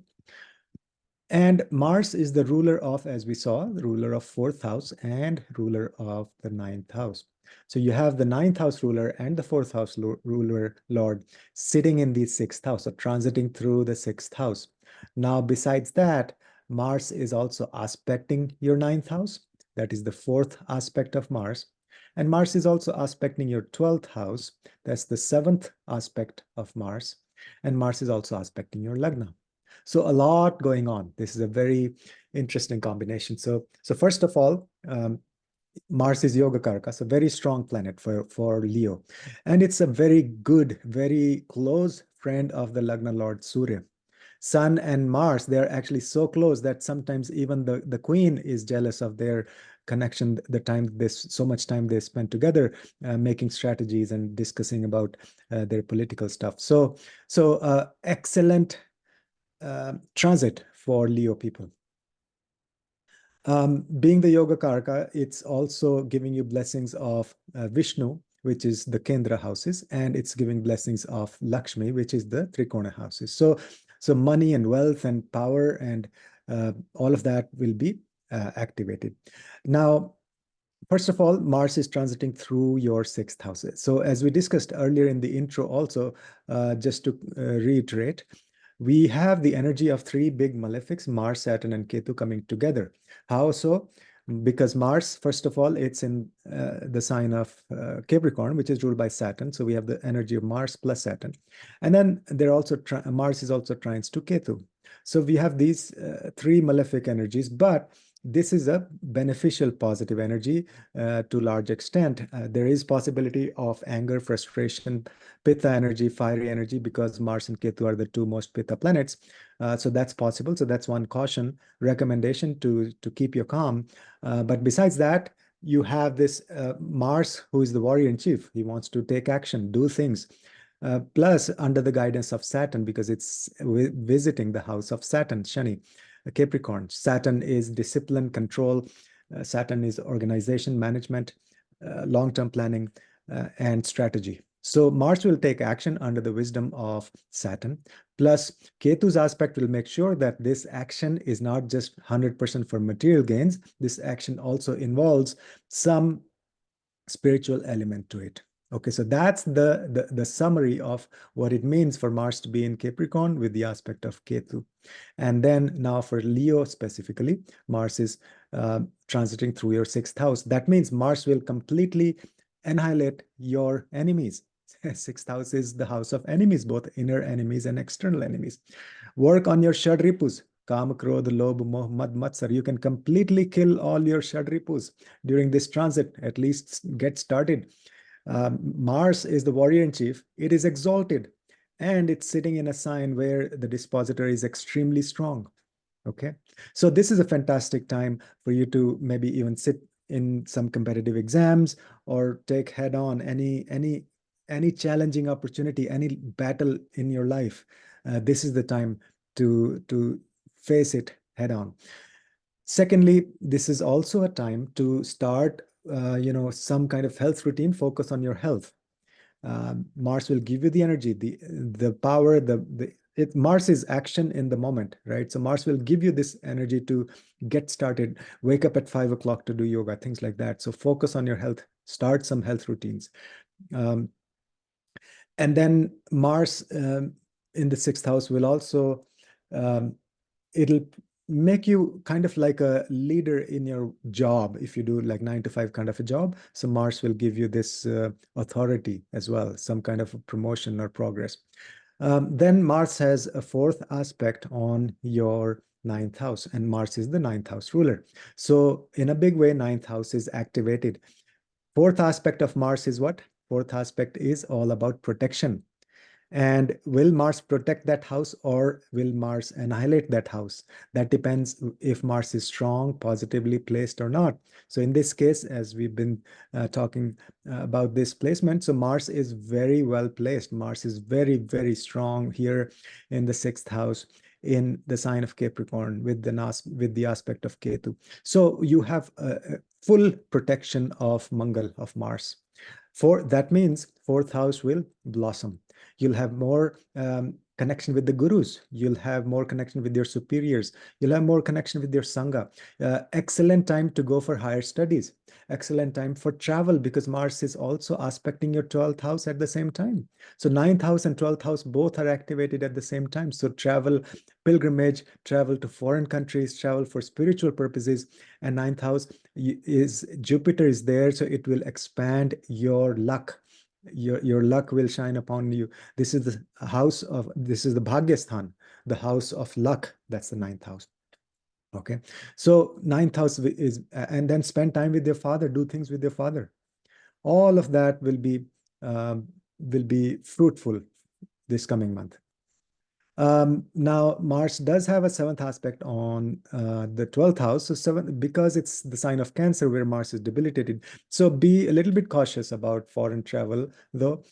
Speaker 1: And Mars is the ruler of, as we saw, the ruler of fourth house and ruler of the ninth house. So you have the ninth house ruler and the fourth house ruler lord sitting in the sixth house, or transiting through the sixth house. Now, besides that, Mars is also aspecting your ninth house. That is the fourth aspect of Mars. And Mars is also aspecting your 12th house. That's the seventh aspect of Mars. And Mars is also aspecting your Lagna. So a lot going on. This is a very interesting combination. So first of all, Mars is Yoga Karaka, so very strong planet for Leo. And it's a very good, very close friend of the Lagna Lord Surya. Sun and Mars, they're actually so close that sometimes even the queen is jealous of their connection, the time so much time they spend together making strategies and discussing about their political stuff. So excellent transit for Leo people. Being the Yoga Karaka, it's also giving you blessings of Vishnu, which is the Kendra houses, and it's giving blessings of Lakshmi, which is the Trikona houses. So money and wealth and power and all of that will be activated. Now, first of all, Mars is transiting through your sixth houses. So as we discussed earlier in the intro also, just to reiterate, we have the energy of three big malefics, Mars, Saturn, and Ketu coming together. How so? Because Mars, first of all, it's in the sign of Capricorn, which is ruled by Saturn. So we have the energy of Mars plus Saturn. And then Mars is also trines to Ketu. So we have these three malefic energies, but this is a beneficial positive energy to large extent. There is possibility of anger, frustration, Pitta energy, fiery energy, because Mars and Ketu are the two most Pitta planets. So that's possible. So that's one caution, recommendation to keep you calm. But besides that, you have this Mars, who is the warrior in chief. He wants to take action, do things. Plus, under the guidance of Saturn, because it's visiting the house of Saturn, Shani, Capricorn. Saturn is discipline, control. Saturn is organization, management, long-term planning, and strategy. So Mars will take action under the wisdom of Saturn. Plus, Ketu's aspect will make sure that this action is not just 100% for material gains. This action also involves some spiritual element to it. Okay, so that's the summary of what it means for Mars to be in Capricorn with the aspect of Ketu. And then now for Leo specifically, Mars is transiting through your 6th house. That means Mars will completely annihilate your enemies. 6th house is the house of enemies, both inner enemies and external enemies. Work on your Shadripus. Kam, Krodh, Lobh, Moh, Mad, Matsar. You can completely kill all your Shadripus during this transit. At least get started. Mars is the warrior in chief. It is exalted, and it's sitting in a sign where the dispositor is extremely strong. Okay, so this is a fantastic time for you to maybe even sit in some competitive exams or take head on any challenging opportunity, any battle in your life. This is the time to face it head on. Secondly, this is also a time to start, some kind of health routine, focus on your health. Mars will give you the energy, the power, Mars is action in the moment, right? So Mars will give you this energy to get started, wake up at 5 o'clock to do yoga, things like that. So focus on your health, start some health routines. And then Mars in the 6th house will also, it'll make you kind of like a leader in your job if you do like 9 to 5 kind of a job. So Mars will give you this authority as well, some kind of a promotion or progress. Then Mars has a 4th aspect on your 9th house, and Mars is the 9th house ruler. So in a big way, 9th house is activated. 4th aspect of Mars is what? 4th aspect is all about protection. And will Mars protect that house, or will Mars annihilate that house? That depends if Mars is strong, positively placed or not. So in this case, as we've been talking about this placement, so Mars is very well placed. Mars is very, very strong here in the 6th house in the sign of Capricorn with the aspect of Ketu. So you have a full protection of Mangal, of Mars. That means 4th house will blossom. You'll have more connection with the gurus. You'll have more connection with your superiors. You'll have more connection with your Sangha. Excellent time to go for higher studies. Excellent time for travel, because Mars is also aspecting your 12th house at the same time. So 9th house and 12th house both are activated at the same time. So travel, pilgrimage, travel to foreign countries, travel for spiritual purposes. And 9th house is Jupiter is there, so it will expand your luck. Your luck will shine upon you. This is the Bhagyasthan, the house of luck. That's the 9th house. Okay, so 9th house is, and then spend time with your father, do things with your father. All of that will be fruitful this coming month. Now Mars does have a 7th aspect on the 12th house. So 7, because it's the sign of Cancer where Mars is debilitated. So be a little bit cautious about foreign travel though,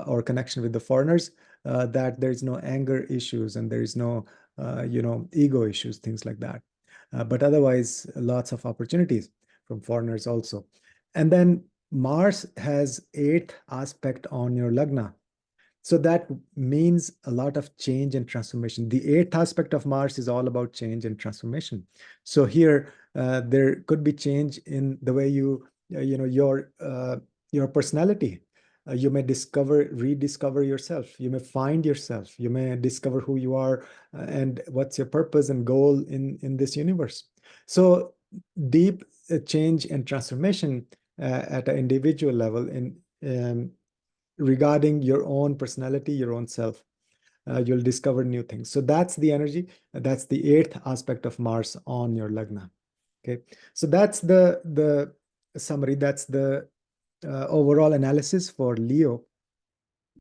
Speaker 1: or connection with the foreigners, that there's no anger issues and there is no, ego issues, things like that. But otherwise, lots of opportunities from foreigners also. And then Mars has 8th aspect on your Lagna. So that means a lot of change and transformation. The 8th aspect of Mars is all about change and transformation. So here, there could be change in the way your personality. You may rediscover yourself. You may find yourself. You may discover who you are and what's your purpose and goal in this universe. So deep change and transformation at an individual level regarding your own personality, your own self. You'll discover new things. So that's the energy. That's the 8th aspect of Mars on your Lagna. Okay, so that's the summary. That's the overall analysis for Leo.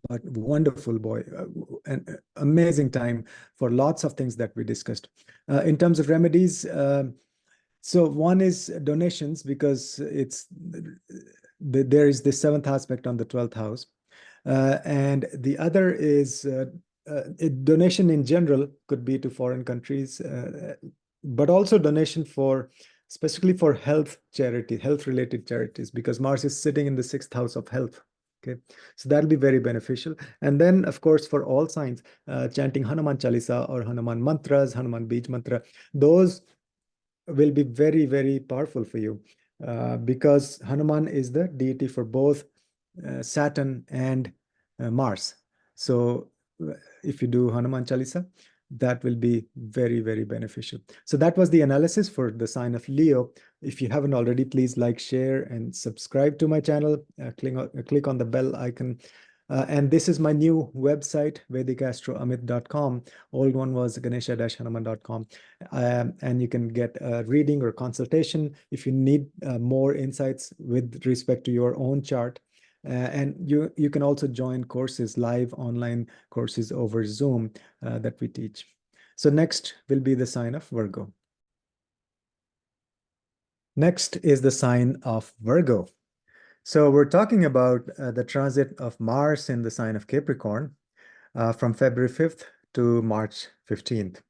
Speaker 1: But wonderful boy, an amazing time for lots of things that we discussed. In terms of remedies, So one is donations, because there is the seventh aspect on the 12th house. And the other is donation in general could be to foreign countries, but also donation for specifically for health charity, health related charities, because Mars is sitting in the sixth house of health. Okay, so that'll be very beneficial. And then, of course, for all signs, chanting Hanuman Chalisa or Hanuman mantras, Hanuman Beej mantra, those will be very, very powerful for you, because Hanuman is the deity for both Saturn and Mars. So if you do Hanuman Chalisa, that will be very, very beneficial. So that was the analysis for the sign of Leo. If you haven't already, please like, share, and subscribe to my channel. Click on the bell icon. And this is my new website, VedicAstrology.com. Old one was Ganesha-Hanuman.com. And you can get a reading or consultation if you need more insights with respect to your own chart. And you can also join courses, live online courses over Zoom that we teach. So next will be the sign of Virgo. Next is the sign of Virgo. So we're talking about the transit of Mars in the sign of Capricorn from February 5th to March 15th.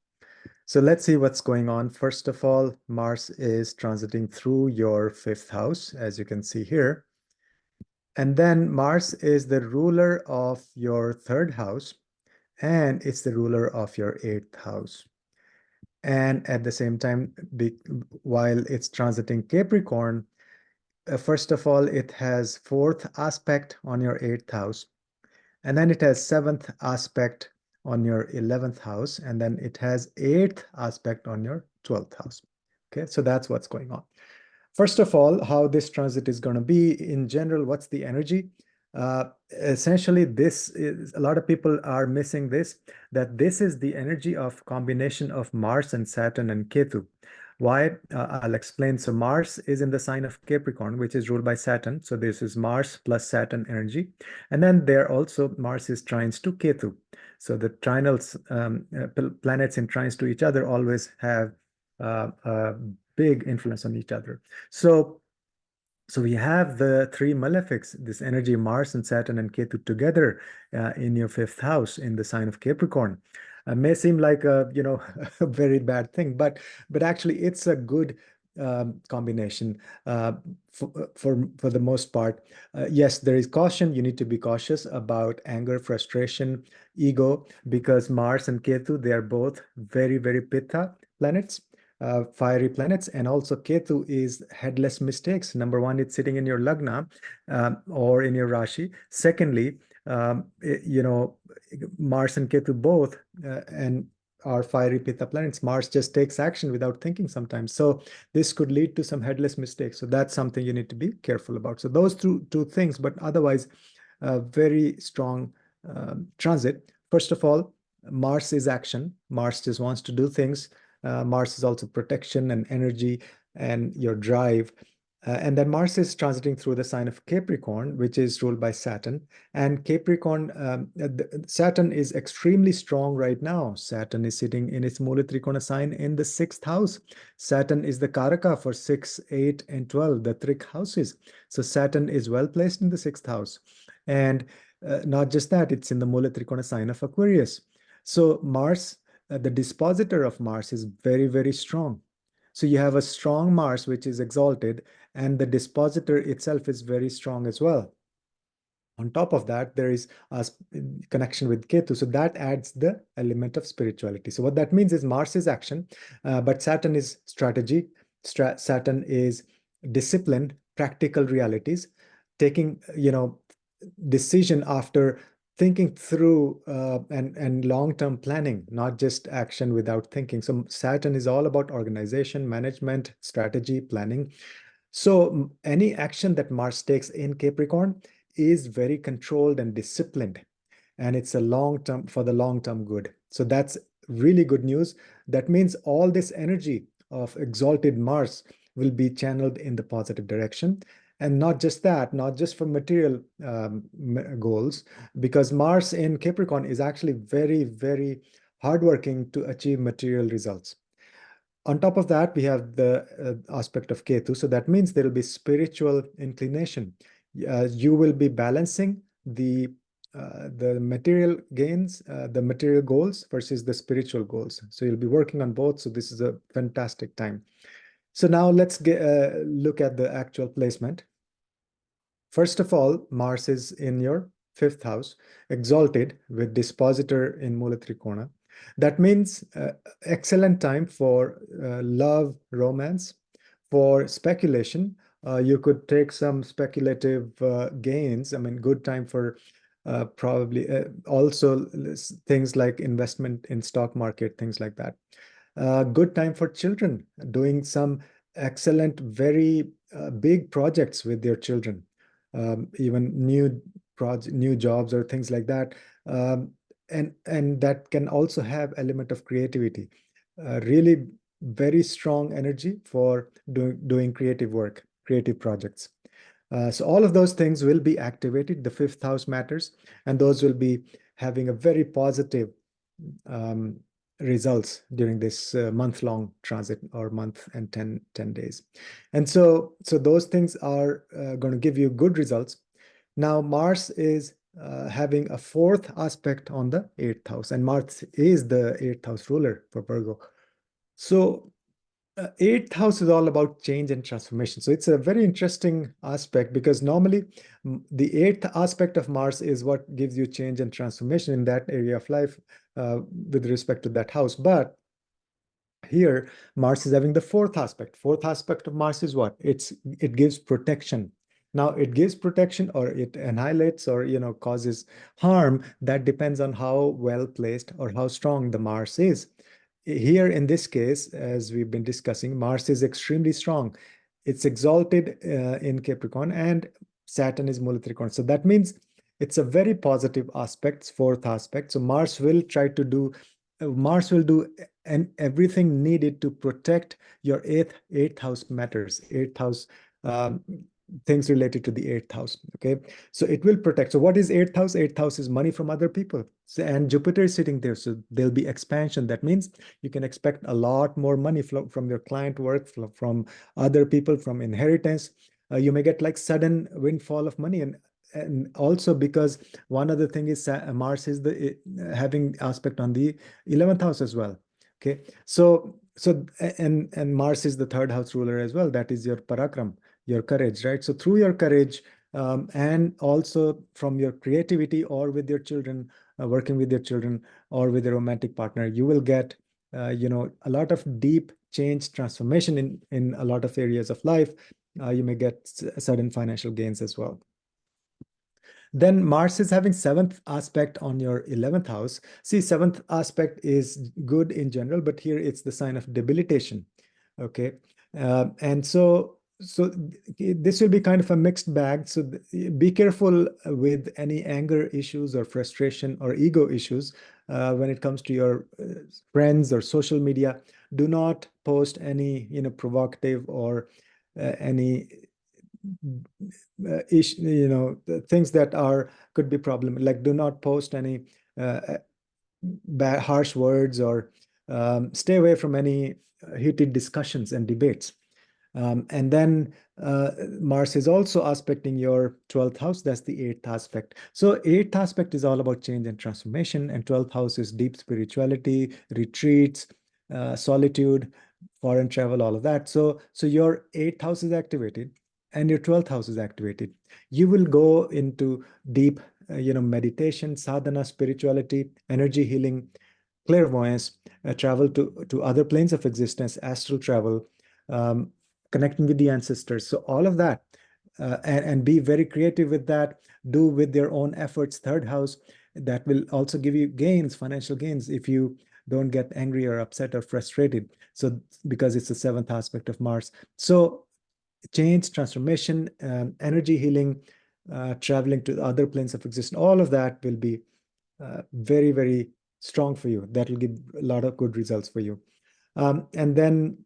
Speaker 1: So let's see what's going on. First of all, Mars is transiting through your fifth house, as you can see here. And then Mars is the ruler of your third house, and it's the ruler of your eighth house. And at the same time, while it's transiting Capricorn, first of all, it has fourth aspect on your eighth house. And then it has seventh aspect on your 11th house. And then it has eighth aspect on your 12th house. Okay, so that's what's going on. First of all, how this transit is going to be in general, what's the energy? Essentially, this is, a lot of people are missing this, that this is the energy of combination of Mars and Saturn and Ketu. Why? I'll explain. So Mars is in the sign of Capricorn, which is ruled by Saturn. So this is Mars plus Saturn energy. And then there also Mars is trines to Ketu. So the trinals, planets in trines to each other always have a big influence on each other. So we have the three malefics, this energy, Mars and Saturn and Ketu together in your fifth house in the sign of Capricorn. May seem like a a very bad thing, but actually it's a good combination for the most part. Yes, there is caution. You need to be cautious about anger, frustration, ego, because Mars and Ketu, they are both very, very Pitta planets. Fiery planets, and also Ketu is headless mistakes. Number one, it's sitting in your lagna or in your Rashi. Secondly, Mars and Ketu both and are fiery Pitta planets. Mars just takes action without thinking sometimes. So this could lead to some headless mistakes. So that's something you need to be careful about. So those two things, but otherwise, very strong transit. First of all, Mars is action. Mars just wants to do things. Mars is also protection and energy and your drive. And then Mars is transiting through the sign of Capricorn, which is ruled by Saturn. And Capricorn, Saturn is extremely strong right now. Saturn is sitting in its Mula Trikona sign in the sixth house. Saturn is the Karaka for 6, 8, and 12, the Trik houses. So Saturn is well placed in the sixth house. And not just that, it's in the Mula Trikona sign of Aquarius. So Mars, the dispositor of Mars is very, very strong. So you have a strong Mars, which is exalted, and the dispositor itself is very strong as well. On top of that, there is a connection with Ketu. So that adds the element of spirituality. So what that means is Mars is action, but Saturn is strategy. Saturn is discipline, practical realities, taking, decision after thinking through and long-term planning, not just action without thinking. So Saturn is all about organization, management, strategy, planning. So any action that Mars takes in Capricorn is very controlled and disciplined, and it's a long-term for the long-term good. So that's really good news. That means all this energy of exalted Mars will be channeled in the positive direction. And not just that, not just for material goals, because Mars in Capricorn is actually very, very hardworking to achieve material results. On top of that, we have the aspect of Ketu. So that means there will be spiritual inclination. You will be balancing the material gains, the material goals versus the spiritual goals. So you'll be working on both. So this is a fantastic time. So now let's look at the actual placement. First of all, Mars is in your fifth house, exalted with dispositor in Mula Trikona. That means excellent time for love, romance, for speculation. You could take some speculative gains. I mean, good time for probably also things like investment in stock market, things like that. Good time for children, doing some excellent, very big projects with their children, even new jobs or things like that. And that can also have element of creativity. Really very strong energy for doing creative work, creative projects. So all of those things will be activated. The fifth house matters, and those will be having a very positive um, results during this month-long transit, or month and 10 days. And so those things are going to give you good results. Now, Mars is having a fourth aspect on the eighth house, and Mars is the eighth house ruler for Virgo. So eighth house is all about change and transformation. So it's a very interesting aspect, because normally the eighth aspect of Mars is what gives you change and transformation in that area of life with respect to that house. But here, Mars is having the fourth aspect. Fourth aspect of Mars is what? It gives protection. Now, it gives protection, or it annihilates, or causes harm. That depends on how well placed or how strong the Mars is. Here in this case, as we've been discussing, Mars is extremely strong. It's exalted in Capricorn, and Saturn is Mula Trikona. So that means it's a very positive aspect, fourth aspect. So Mars will do and everything needed to protect your eighth house matters, eighth house um, things related to the eighth house. Okay, so it will protect. So what is eighth house? Eighth house is money from other people. So, and Jupiter is sitting there, so there'll be expansion. That means you can expect a lot more money from your client work, from other people, from inheritance. You may get like sudden windfall of money, and also because one other thing is Mars is the having aspect on the 11th house as well. Okay, and Mars is the third house ruler as well. That is your parakram, your courage, right? So through your courage, and also from your creativity, or with your children, working with your children, or with a romantic partner, you will get a lot of deep change, transformation in a lot of areas of life. You may get sudden financial gains as well. Then Mars is having seventh aspect on your 11th house. See, seventh aspect is good in general, but here it's the sign of debilitation. Okay, and so this will be kind of a mixed bag. So be careful with any anger issues or frustration or ego issues when it comes to your friends or social media. Do not post any provocative or any things that could be problem. Like, do not post any bad, harsh words, or stay away from any heated discussions and debates. And then Mars is also aspecting your 12th house. That's the eighth aspect. So eighth aspect is all about change and transformation, and 12th house is deep spirituality, retreats, solitude, foreign travel, all of that. So your eighth house is activated, and your 12th house is activated. You will go into deep, meditation, sadhana, spirituality, energy healing, clairvoyance, travel to other planes of existence, astral travel, um, connecting with the ancestors. So all of that, and be very creative with that. Do with your own efforts. Third house, that will also give you gains, financial gains, if you don't get angry or upset or frustrated. So because it's the seventh aspect of Mars. So change, transformation, energy healing, traveling to other planes of existence, all of that will be very, very strong for you. That will give a lot of good results for you. And then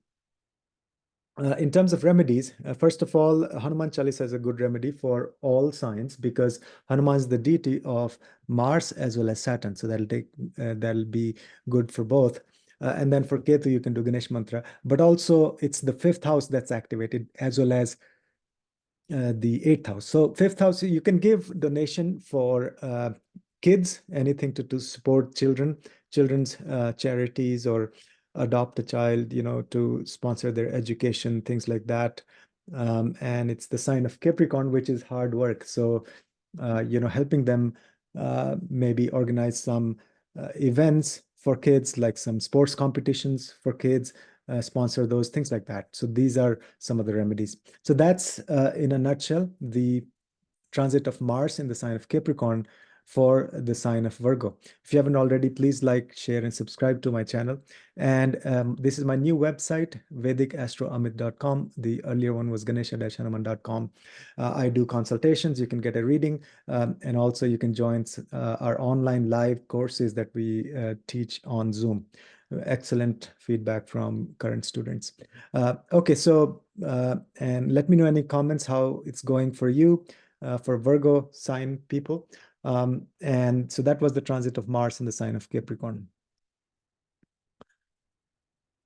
Speaker 1: in terms of remedies, first of all, Hanuman Chalisa is a good remedy for all signs, because Hanuman is the deity of Mars as well as Saturn. So that'll be good for both. And then for Ketu, you can do Ganesh mantra, but also it's the fifth house that's activated, as well as the eighth house. So fifth house, you can give donation for kids, anything to support children, children's charities, or adopt a child, to sponsor their education, things like that. And it's the sign of Capricorn, which is hard work. So, helping them maybe organize some events for kids, like some sports competitions for kids, sponsor those, things like that. So these are some of the remedies. So that's, in a nutshell, the transit of Mars in the sign of Capricorn for the sign of Virgo. If you haven't already, please like, share, and subscribe to my channel. And this is my new website, VedicAstrology.com. The earlier one was Ganesha-Hanuman.com. I do consultations. You can get a reading, and also you can join our online live courses that we teach on Zoom. Excellent feedback from current students. Okay, so and let me know any comments how it's going for you, for Virgo sign people. And so that was the transit of Mars in the sign of Capricorn.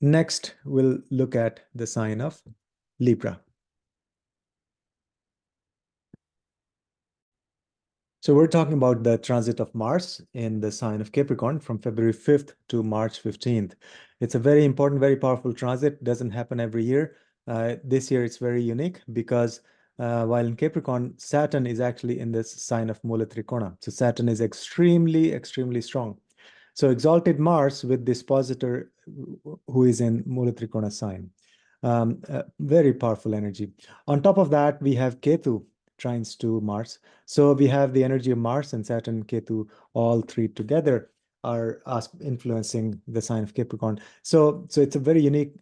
Speaker 1: Next, we'll look at the sign of Libra. So we're talking about the transit of Mars in the sign of Capricorn from February 5th to March 15th. It's a very important, very powerful transit. Doesn't happen every year. This year it's very unique because while in Capricorn, Saturn is actually in this sign of Mula Trikona. So Saturn is extremely, extremely strong. So exalted Mars with this positor who is in Mula Trikona sign. Very powerful energy. On top of that, we have Ketu trines to Mars. So we have the energy of Mars and Saturn, Ketu, all three together are influencing the sign of Capricorn. So it's a very unique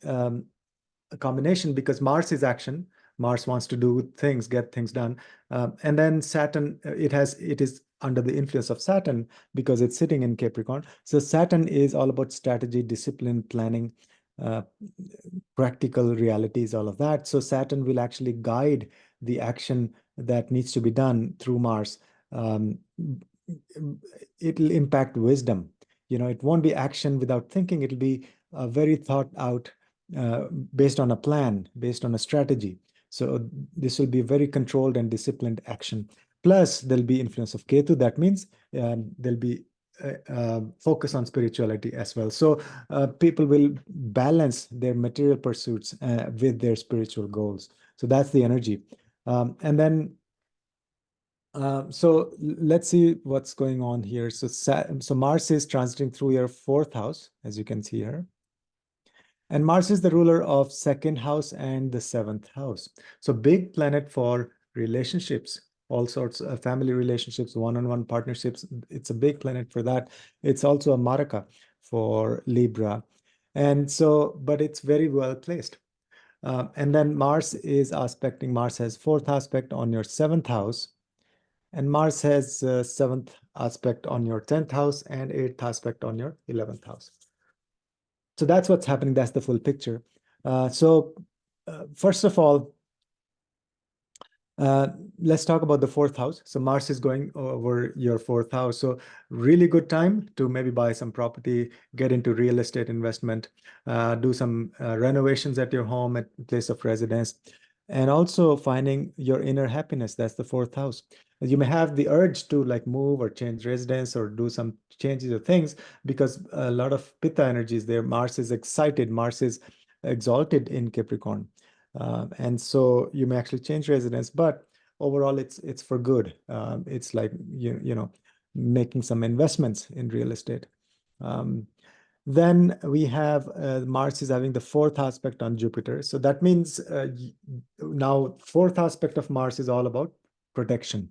Speaker 1: combination because Mars is action. Mars wants to do things, get things done. And then Saturn, it is under the influence of Saturn because it's sitting in Capricorn. So Saturn is all about strategy, discipline, planning, practical realities, all of that. So Saturn will actually guide the action that needs to be done through Mars. It'll impact wisdom. It won't be action without thinking. It'll be very thought out, based on a plan, based on a strategy. So this will be very controlled and disciplined action. Plus, there'll be influence of Ketu. That means there'll be focus on spirituality as well. So people will balance their material pursuits with their spiritual goals. So that's the energy. And then, so let's see what's going on here. So Mars is transiting through your fourth house, as you can see here. And Mars is the ruler of second house and the seventh house. So big planet for relationships, all sorts of family relationships, one-on-one partnerships. It's a big planet for that. It's also a Maraka for Libra. And so, but it's very well placed. And then Mars has fourth aspect on your seventh house. And Mars has seventh aspect on your 10th house and eighth aspect on your 11th house. So that's what's happening. That's the full picture. First of all, let's talk about the fourth house. So Mars is going over your fourth house. So really good time to maybe buy some property, get into real estate investment, do some renovations at your home, at place of residence, and also finding your inner happiness. That's the fourth house. You may have the urge to like move or change residence or do some changes or things because a lot of Pitta energies there. Mars is excited. Mars is exalted in Capricorn. And so you may actually change residence, but overall it's for good. It's like, making some investments in real estate. Then we have Mars is having the fourth aspect on Jupiter. So that means now fourth aspect of Mars is all about protection.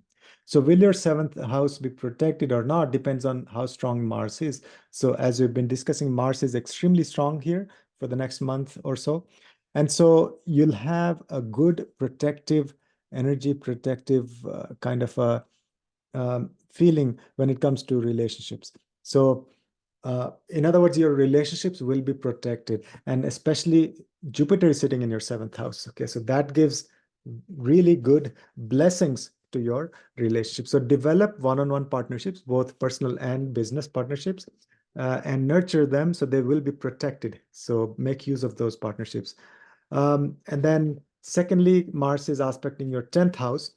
Speaker 1: So will your seventh house be protected or not depends on how strong Mars is. So as we've been discussing, Mars is extremely strong here for the next month or so. And so you'll have a good protective energy, protective kind of a feeling when it comes to relationships. So in other words, your relationships will be protected, and especially Jupiter is sitting in your seventh house. Okay, so that gives really good blessings to your relationship. So develop one-on-one partnerships, both personal and business partnerships. and nurture them so they will be protected. So make use of those partnerships. And then secondly, Mars is aspecting your 10th house.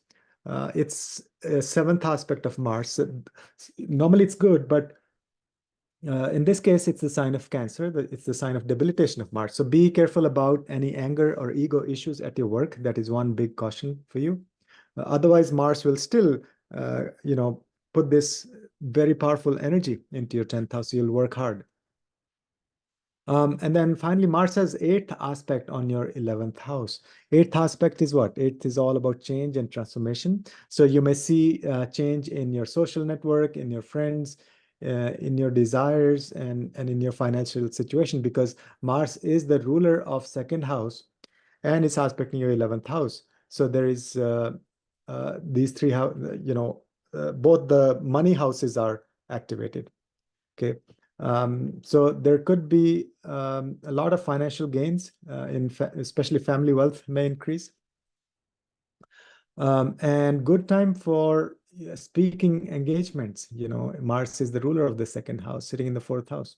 Speaker 1: It's a seventh aspect of Mars. Normally it's good, but in this case, it's the sign of Cancer. It's the sign of debilitation of Mars. So be careful about any anger or ego issues at your work. That is one big caution for you. Otherwise, Mars will still, put this very powerful energy into your 10th house. You'll work hard. And then finally, Mars has eighth aspect on your 11th house. Eighth aspect is what? Eighth is all about change and transformation. So you may see change in your social network, in your friends, in your desires, and in your financial situation, because Mars is the ruler of second house and it's aspecting your 11th house. So there is these three, both the money houses are activated. Okay. So there could be a lot of financial gains, especially family wealth may increase. And good time for speaking engagements. Mars is the ruler of the second house, sitting in the fourth house.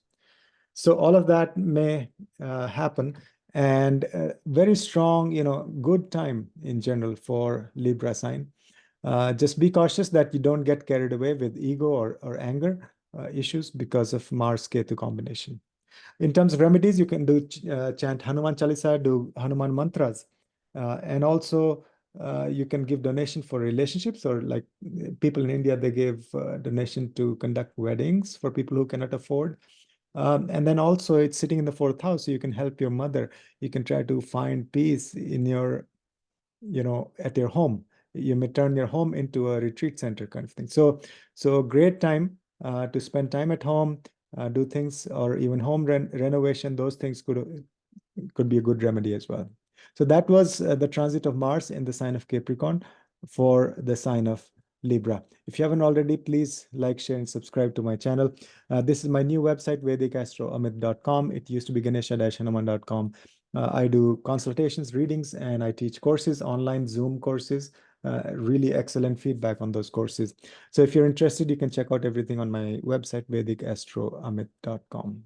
Speaker 1: So all of that may happen, and very strong, good time in general for Libra sign. Just be cautious that you don't get carried away with ego or anger issues because of Mars-Ketu combination. In terms of remedies, you can do chant Hanuman Chalisa, do Hanuman mantras, and also you can give donation for relationships, or like people in India, they give donation to conduct weddings for people who cannot afford. And then also it's sitting in the fourth house, so you can help your mother. You can try to find peace in your, at your home. You may turn your home into a retreat center kind of thing. So great time to spend time at home, do things, or even home renovation. Those things could be a good remedy as well. So that was the transit of Mars in the sign of Capricorn for the sign of Libra. If you haven't already, please like, share, and subscribe to my channel. This is my new website, VedicAstrology.com. It used to be Ganesha-Hanuman.com. I do consultations, readings, and I teach courses, online Zoom courses. Really excellent feedback on those courses. So if you're interested, you can check out everything on my website, VedicAstrology.com.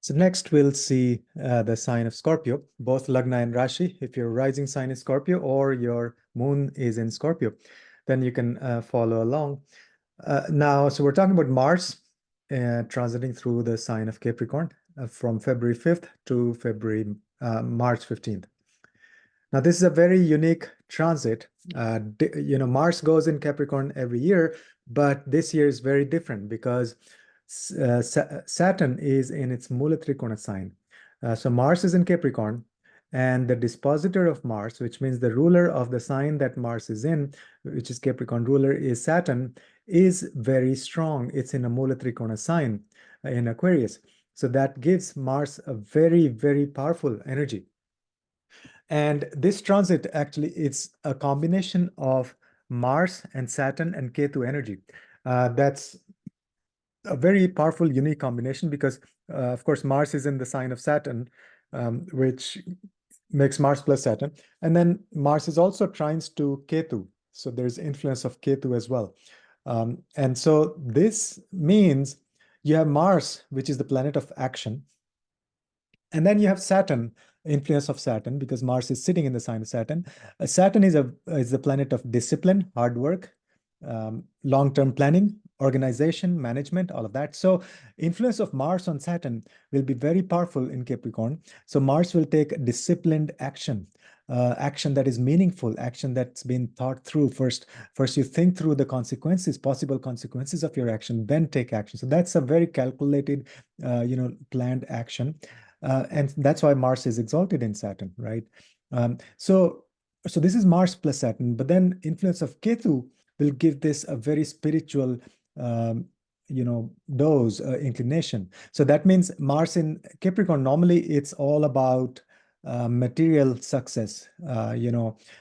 Speaker 1: So next we'll see the sign of Scorpio, both Lagna and Rashi. If your rising sign is Scorpio or your moon is in Scorpio, then you can follow along. Now, so we're talking about Mars transiting through the sign of Capricorn from February 5th to March 15th. Now, this is a very unique transit. Mars goes in Capricorn every year, but this year is very different because Saturn is in its Mula Trikona sign. So Mars is in Capricorn, and the dispositor of Mars, which means the ruler of the sign that Mars is in, which is Capricorn ruler, is Saturn, is very strong. It's in a Mula Trikona sign in Aquarius. So that gives Mars a very, very powerful energy. And this transit actually it's a combination of Mars and Saturn and Ketu energy. That's a very powerful, unique combination because, of course, Mars is in the sign of Saturn, which makes Mars plus Saturn. And then Mars is also trines to Ketu. So there's influence of Ketu as well. And so this means you have Mars, which is the planet of action. And then you have Saturn, influence of Saturn, because Mars is sitting in the sign of Saturn. Saturn is the planet of discipline, hard work, long-term planning, organization, management, all of that. So influence of Mars on Saturn will be very powerful in Capricorn. So Mars will take disciplined action, action that is meaningful, action that's been thought through first. First, you think through the consequences, possible consequences of your action, then take action. So that's a very calculated, planned action. And that's why Mars is exalted in Saturn, right? So this is Mars plus Saturn, but then influence of Ketu will give this a very spiritual, dose, inclination. So that means Mars in Capricorn, normally it's all about material success,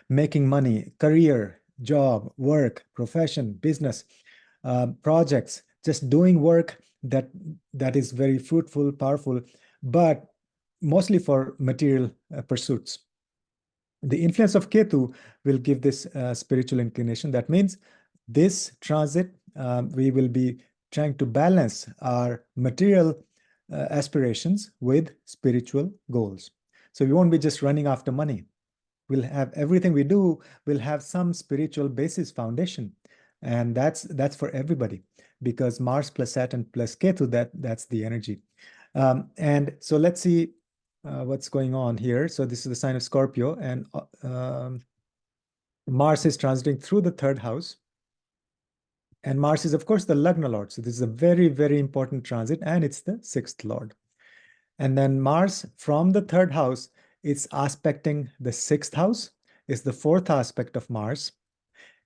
Speaker 1: making money, career, job, work, profession, business, projects, just doing work that is very fruitful, powerful. But mostly for material pursuits. The influence of Ketu will give this spiritual inclination. That means this transit, we will be trying to balance our material aspirations with spiritual goals. So we won't be just running after money. We'll have everything we do will have some spiritual basis foundation. And that's for everybody, because Mars plus Saturn plus Ketu, that's the energy. And so let's see what's going on here. So this is the sign of Scorpio, and Mars is transiting through the third house. And Mars is, of course, the Lagna Lord. So this is a very, very important transit, and it's the sixth Lord. And then Mars from the third house, it's aspecting the sixth house, is the fourth aspect of Mars.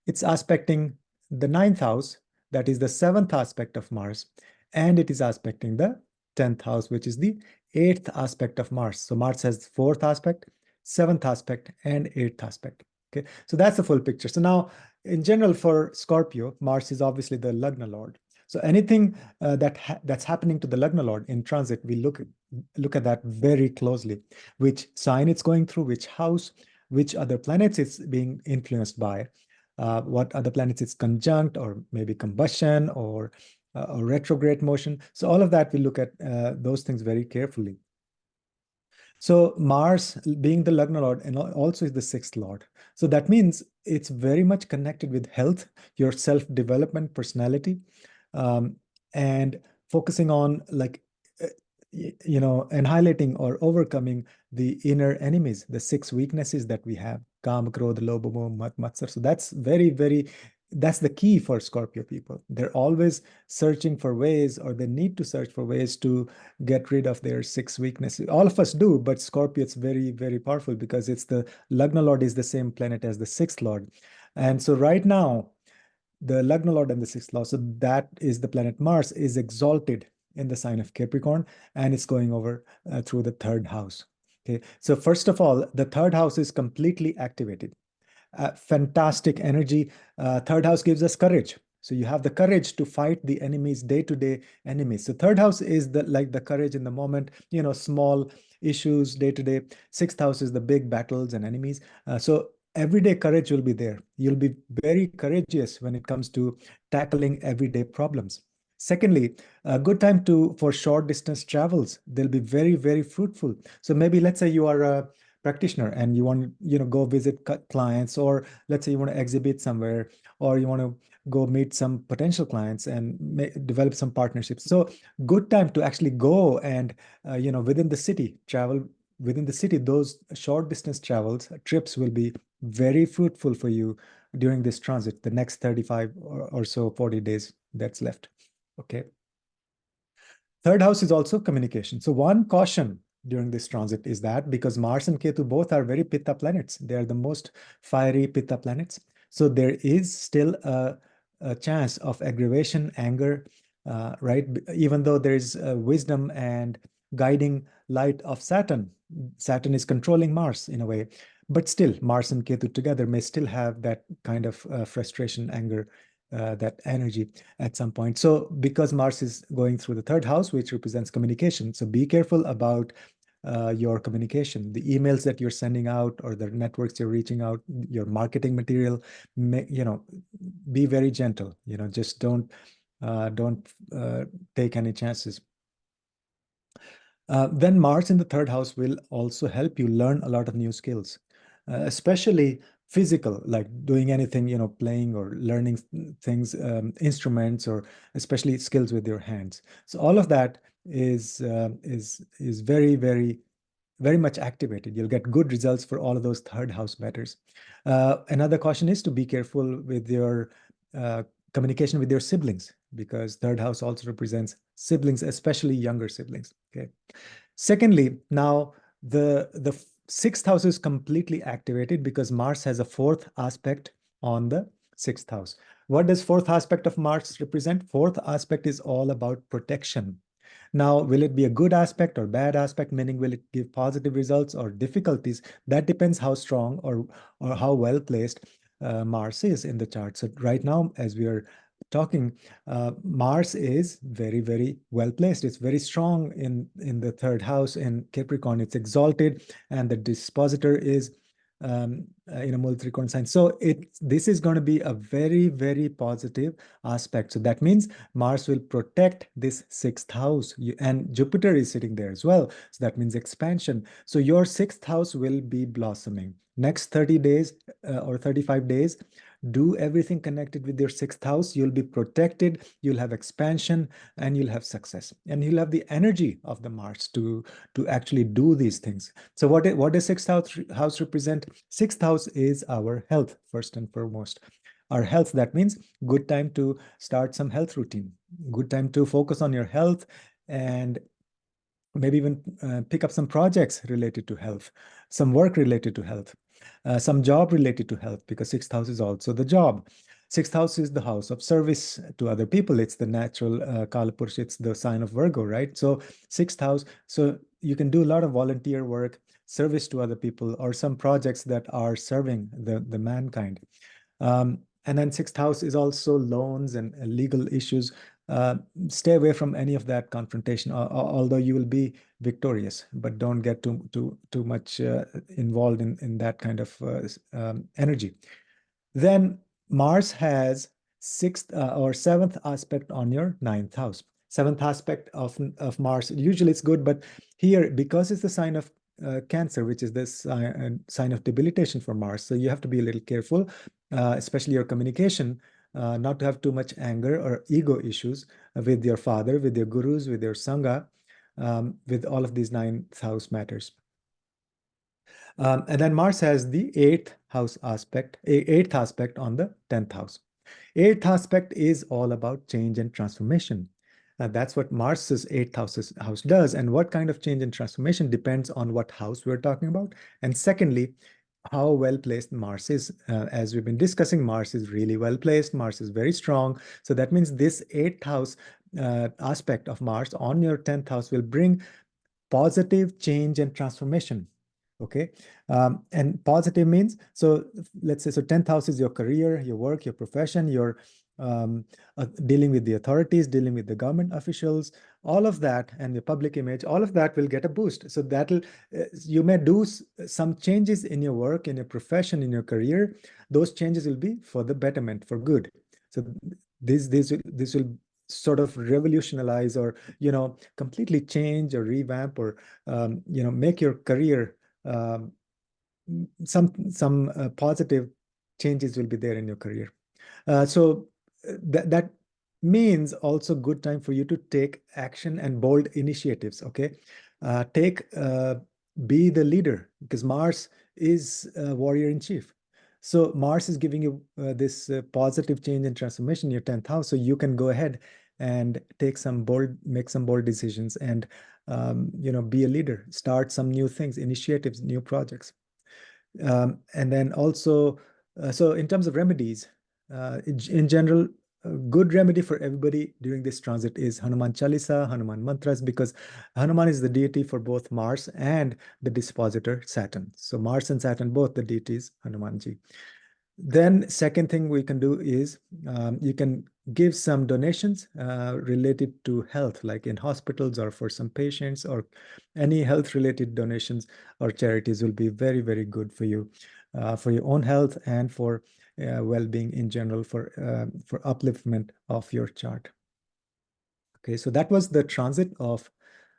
Speaker 1: It's aspecting the ninth house, that is the seventh aspect of Mars. And it is aspecting the 10th house, which is the eighth aspect of Mars. So Mars has fourth aspect, seventh aspect, and eighth aspect. Okay, so that's the full picture. So now, in general, for Scorpio, Mars is obviously the Lagna Lord. So anything that's happening to the Lagna Lord in transit, we look at that very closely. Which sign it's going through, which house, which other planets it's being influenced by, what other planets it's conjunct, or maybe combustion, or retrograde motion. So all of that, we look at those things very carefully. So Mars being the Lagna Lord and also is the sixth Lord. So that means it's very much connected with health, your self-development, personality, and focusing on like, and highlighting or overcoming the inner enemies, the six weaknesses that we have, Kam, Krodh, Lobha, Moh, Mat, Matsar. So that's that's the key for Scorpio people. They're always searching for ways, or they need to search for ways to get rid of their six weaknesses. All of us do, but Scorpio, it's very, very powerful because it's the Lagna Lord is the same planet as the sixth Lord. And so right now, the Lagna Lord and the sixth Lord, so that is the planet Mars, is exalted in the sign of Capricorn, and it's going over through the third house. Okay, so first of all, the third house is completely activated. Fantastic energy. Third house gives us courage. So you have the courage to fight the enemies, day-to-day enemies. So third house is the courage in the moment, small issues day-to-day. Sixth house is the big battles and enemies. So everyday courage will be there. You'll be very courageous when it comes to tackling everyday problems. Secondly, a good time for short distance travels. They'll be very, very fruitful. So maybe let's say you are a practitioner and you want go visit clients, or let's say you want to exhibit somewhere, or you want to go meet some potential clients and develop some partnerships. So good time to actually go and within the city, travel within the city. Those short distance trips will be very fruitful for you during this transit, the next 35 or so 40 days that's left. Okay. Third house is also communication. So one caution during this transit is that because Mars and Ketu both are very Pitta planets, they are the most fiery Pitta planets. So there is still a chance of aggravation, anger, right? Even though there is wisdom and guiding light of Saturn. Saturn is controlling Mars in a way, but still Mars and Ketu together may still have that kind of frustration, anger, that energy at some point. So because Mars is going through the third house, which represents communication, so be careful about your communication, the emails that you're sending out, or the networks you're reaching out, your marketing material. Be very gentle. Just don't take any chances. Then Mars in the third house will also help you learn a lot of new skills, especially physical, like doing anything, playing or learning things, instruments, or especially skills with your hands. So all of that is very, very, very much activated. You'll get good results for all of those third house matters. Another caution is to be careful with your communication with your siblings, because third house also represents siblings, especially younger siblings. Okay. Secondly, now the sixth house is completely activated because Mars has a fourth aspect on the sixth house. What does fourth aspect of Mars represent? Fourth aspect is all about protection. Now, will it be a good aspect or bad aspect, meaning will it give positive results or difficulties? That depends how strong or how well placed Mars is in the chart. So right now, as we are talking, Mars is very, very well placed. It's very strong in the third house in Capricorn. It's exalted, and the dispositor is in a multi-tricorn sign. So this is going to be a very, very positive aspect. So that means Mars will protect this sixth house, and Jupiter is sitting there as well. So that means expansion. So your sixth house will be blossoming. Next 30 days or 35 days, do everything connected with your sixth house. You'll be protected, you'll have expansion, and you'll have success. And you'll have the energy of the Mars to actually do these things. So what does sixth house represent? Sixth house is our health, first and foremost. Our health, that means good time to start some health routine, good time to focus on your health, and maybe even pick up some projects related to health, some work related to health, some job related to health, because sixth house is also the job. Sixth house is the house of service to other people. It's the natural Kalapurush. It's the sign of Virgo, right? So sixth house. So you can do a lot of volunteer work, service to other people, or some projects that are serving the mankind. And then sixth house is also loans and legal issues. Stay away from any of that confrontation, although you will be victorious, but don't get too much involved in that kind of energy. Then Mars has sixth or seventh aspect on your ninth house. Seventh aspect of Mars, usually it's good, but here, because it's the sign of Cancer, which is this sign of debilitation for Mars, so you have to be a little careful, especially your communication, not to have too much anger or ego issues with your father, with your gurus, with your sangha, with all of these ninth house matters. And then Mars has the eighth aspect on the 10th house. Eighth aspect is all about change and transformation. That's what Mars's eighth house does. And what kind of change and transformation depends on what house we're talking about. And secondly, how well placed Mars is. As we've been discussing, Mars is really well placed. Mars is very strong. So that means this eighth house aspect of Mars on your 10th house will bring positive change and transformation. Okay. And positive means, so let's say, so 10th house is your career, your work, your profession, your dealing with the authorities, dealing with the government officials, all of that, and your public image, all of that will get a boost. So that'll, you may do some changes in your work, in your profession, in your career. Those changes will be for the betterment, for good. So this will sort of revolutionize, or completely change or revamp, or make your career, some positive changes will be there in your career. So that means also good time for you to take action and bold initiatives. Okay, be the leader, because Mars is a warrior in chief. So Mars is giving you this positive change and transformation in your 10th house, so you can go ahead and make some bold decisions, and be a leader, start some new things, initiatives, new projects. And then also, so in terms of remedies, in general, a good remedy for everybody during this transit is Hanuman Chalisa, Hanuman mantras, because Hanuman is the deity for both Mars and the dispositor Saturn. So Mars and Saturn, both the deities, Hanumanji. Then second thing we can do is you can give some donations related to health, like in hospitals or for some patients, or any health related donations or charities will be very, very good for you, for your own health and for well-being in general, for upliftment of your chart. Okay, so that was the transit of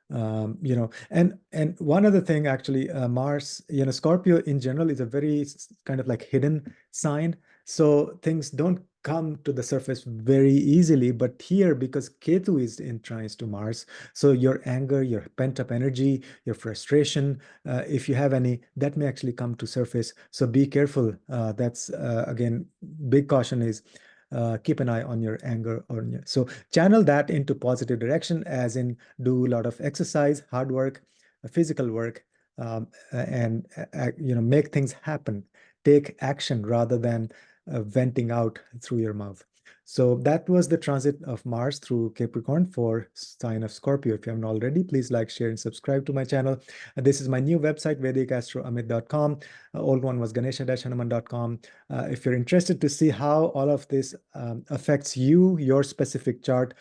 Speaker 1: and one other thing, actually, Mars, Scorpio in general is a very kind of like hidden sign. So things don't come to the surface very easily. But here, because Ketu is in trines to Mars, so your anger, your pent-up energy, your frustration, if you have any, that may actually come to surface. So be careful. That's again, big caution is keep an eye on your anger, so channel that into positive direction, as in do a lot of exercise, hard work, physical work, and make things happen. Take action rather than venting out through your mouth. So that was the transit of Mars through Capricorn for sign of Scorpio. If you haven't already, please like, share, and subscribe to my channel. This is my new website, VedicAstroAmit.com. Old one was Ganesha-Hanuman.com. If you're interested to see how all of this affects you, your specific chart,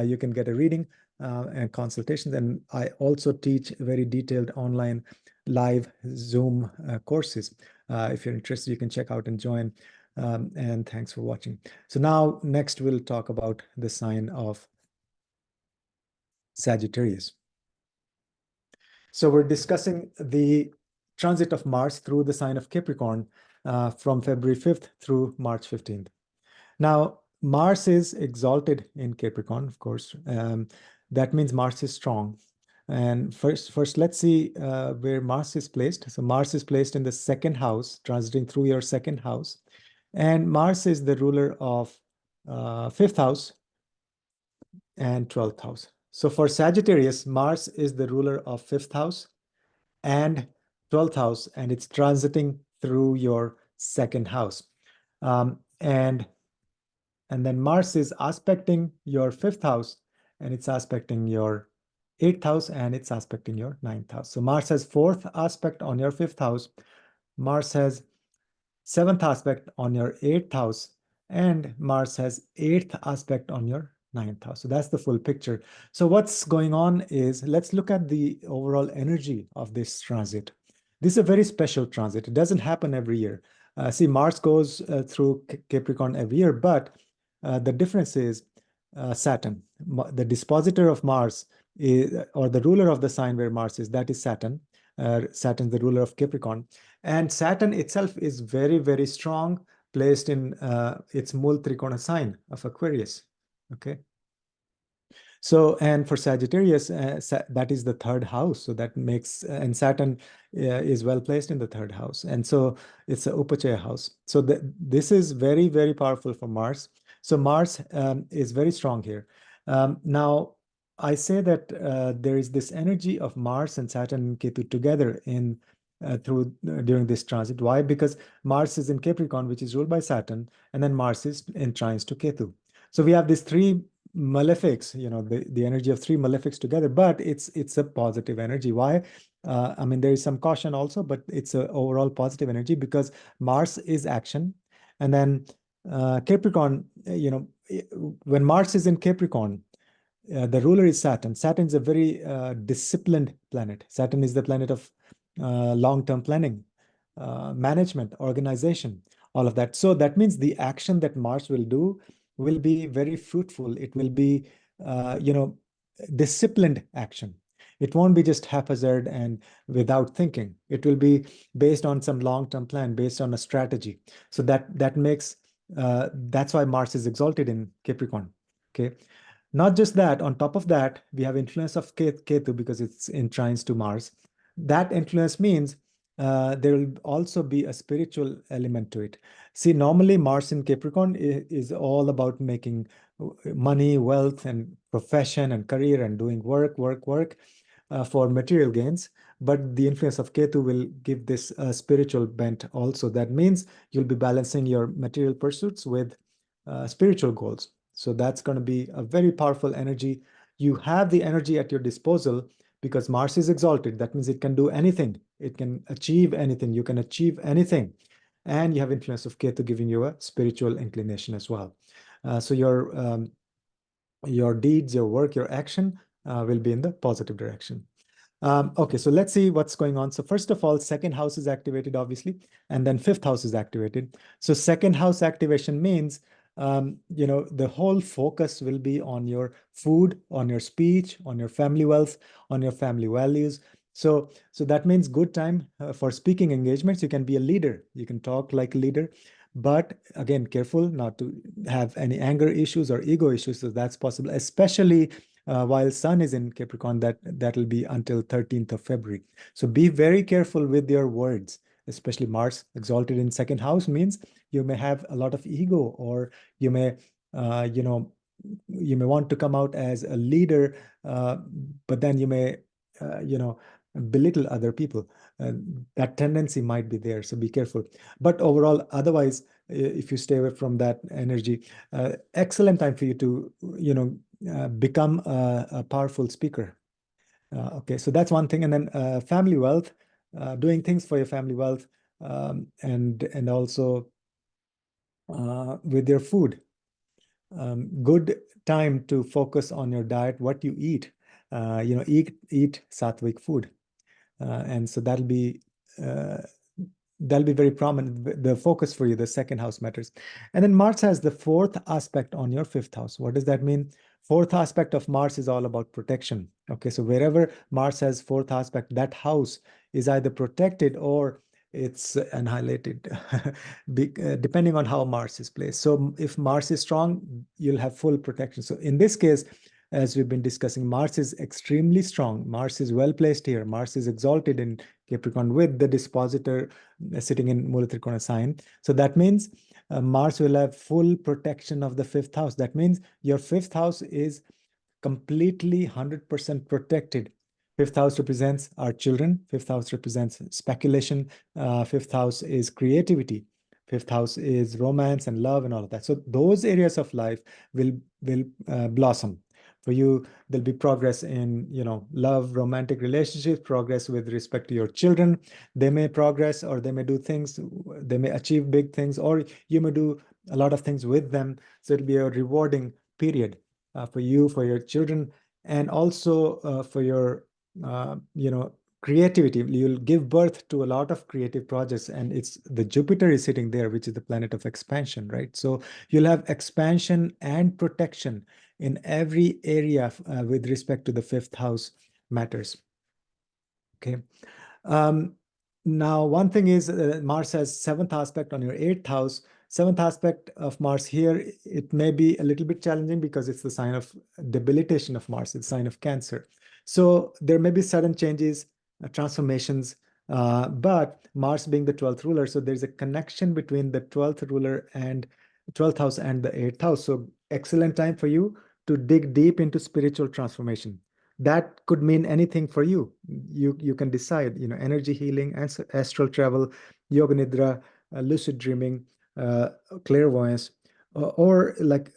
Speaker 1: you can get a reading and consultations. And I also teach very detailed online live Zoom courses. If you're interested, you can check out and join. And thanks for watching. So now next we'll talk about the sign of Sagittarius. So we're discussing the transit of Mars through the sign of Capricorn from February 5th through March 15th. Now, Mars is exalted in Capricorn, of course. That means Mars is strong. And first, let's see where Mars is placed. So Mars is placed in the second house, transiting through your second house. And Mars is the ruler of fifth house and 12th house. So for Sagittarius, Mars is the ruler of fifth house and 12th house, and it's transiting through your second house. And then Mars is aspecting your fifth house, and it's aspecting your eighth house, and it's aspecting your ninth house. So Mars has fourth aspect on your fifth house. Mars has seventh aspect on your eighth house, and Mars has eighth aspect on your ninth house. So that's the full picture. So what's going on is, let's look at the overall energy of this transit. This is a very special transit. It doesn't happen every year. See, Mars goes through Capricorn every year, but the difference is Saturn. The dispositor of Mars is, or the ruler of the sign where Mars is, that is Saturn. Saturn, the ruler of Capricorn. And Saturn itself is very, very strong, placed in its Mul Trikona sign of Aquarius. Okay. So, and for Sagittarius, that is the third house. So that makes, and Saturn is well placed in the third house. And so it's a Upachaya house. So this is very, very powerful for Mars. So Mars is very strong here. Now, I say that there is this energy of Mars and Saturn and Ketu together in during this transit. Why? Because Mars is in Capricorn, which is ruled by Saturn, and then Mars is in trines to Ketu. So we have these three malefics, the energy of three malefics together, but it's a positive energy. Why? I mean, there is some caution also, but it's an overall positive energy because Mars is action, and then Capricorn, when Mars is in Capricorn, the ruler is Saturn. Saturn is a very disciplined planet. Saturn is the planet of long-term planning, management, organization, all of that. So that means the action that Mars will do will be very fruitful. It will be, disciplined action. It won't be just haphazard and without thinking. It will be based on some long-term plan, based on a strategy. So that makes, that's why Mars is exalted in Capricorn. Okay. Not just that, on top of that, we have influence of Ketu because it's in trines to Mars. That influence means there will also be a spiritual element to it. See, normally Mars in Capricorn is all about making money, wealth, and profession and career and doing work for material gains. But the influence of Ketu will give this spiritual bent also. That means you'll be balancing your material pursuits with spiritual goals. So that's going to be a very powerful energy. You have the energy at your disposal because Mars is exalted. That means it can do anything. It can achieve anything. You can achieve anything. And you have influence of Ketu giving you a spiritual inclination as well. So your deeds, your work, your action will be in the positive direction. Okay, so let's see what's going on. So first of all, second house is activated, obviously, and then fifth house is activated. So second house activation means, the whole focus will be on your food, on your speech, on your family wealth, on your family values. So that means good time for speaking engagements. You can be a leader. You can talk like a leader, but again, careful not to have any anger issues or ego issues. So that's possible, especially while Sun is in Capricorn, that will be until 13th of February. So be very careful with your words, especially Mars exalted in second house means you may have a lot of ego, or you may, you may want to come out as a leader, but then you may, belittle other people. That tendency might be there, so be careful. But overall, otherwise, if you stay away from that energy. Excellent time for you to, become a powerful speaker. Okay, so that's one thing. And then family wealth, doing things for your family wealth, and also with your food. Good time to focus on your diet, what you eat. Eat sattvic food, and so that'll be very prominent. The focus for you, the second house matters. And then Mars has the fourth aspect on your fifth house. What does that mean? Fourth aspect of Mars is all about protection. Okay, so wherever Mars has fourth aspect, that house is either protected or it's annihilated, depending on how Mars is placed. So if Mars is strong, you'll have full protection. So in this case, as we've been discussing, Mars is extremely strong. Mars is well placed here. Mars is exalted in Capricorn with the dispositor sitting in Mula Trikona sign. So that means Mars will have full protection of the fifth house. That means your fifth house is completely 100% protected. Fifth house represents our children. Fifth house represents speculation. Fifth house is creativity. Fifth house is romance and love and all of that. So those areas of life will blossom. For you, there'll be progress in, love, romantic relationships, progress with respect to your children. They may progress, or they may do things, they may achieve big things, or you may do a lot of things with them. So it'll be a rewarding period for you, for your children, and also for your, creativity. You'll give birth to a lot of creative projects, and it's the Jupiter is sitting there, which is the planet of expansion, right? So you'll have expansion and protection in every area with respect to the fifth house matters. Okay. Now, one thing is Mars has seventh aspect on your eighth house. Seventh aspect of Mars here, it may be a little bit challenging because it's the sign of debilitation of Mars. It's a sign of Cancer. So there may be sudden changes, transformations, but Mars being the 12th ruler, so there's a connection between the 12th ruler and 12th house and the 8th house. So excellent time for you to dig deep into spiritual transformation. That could mean anything for you. You can decide, energy healing, astral travel, yoga nidra, lucid dreaming, clairvoyance, or like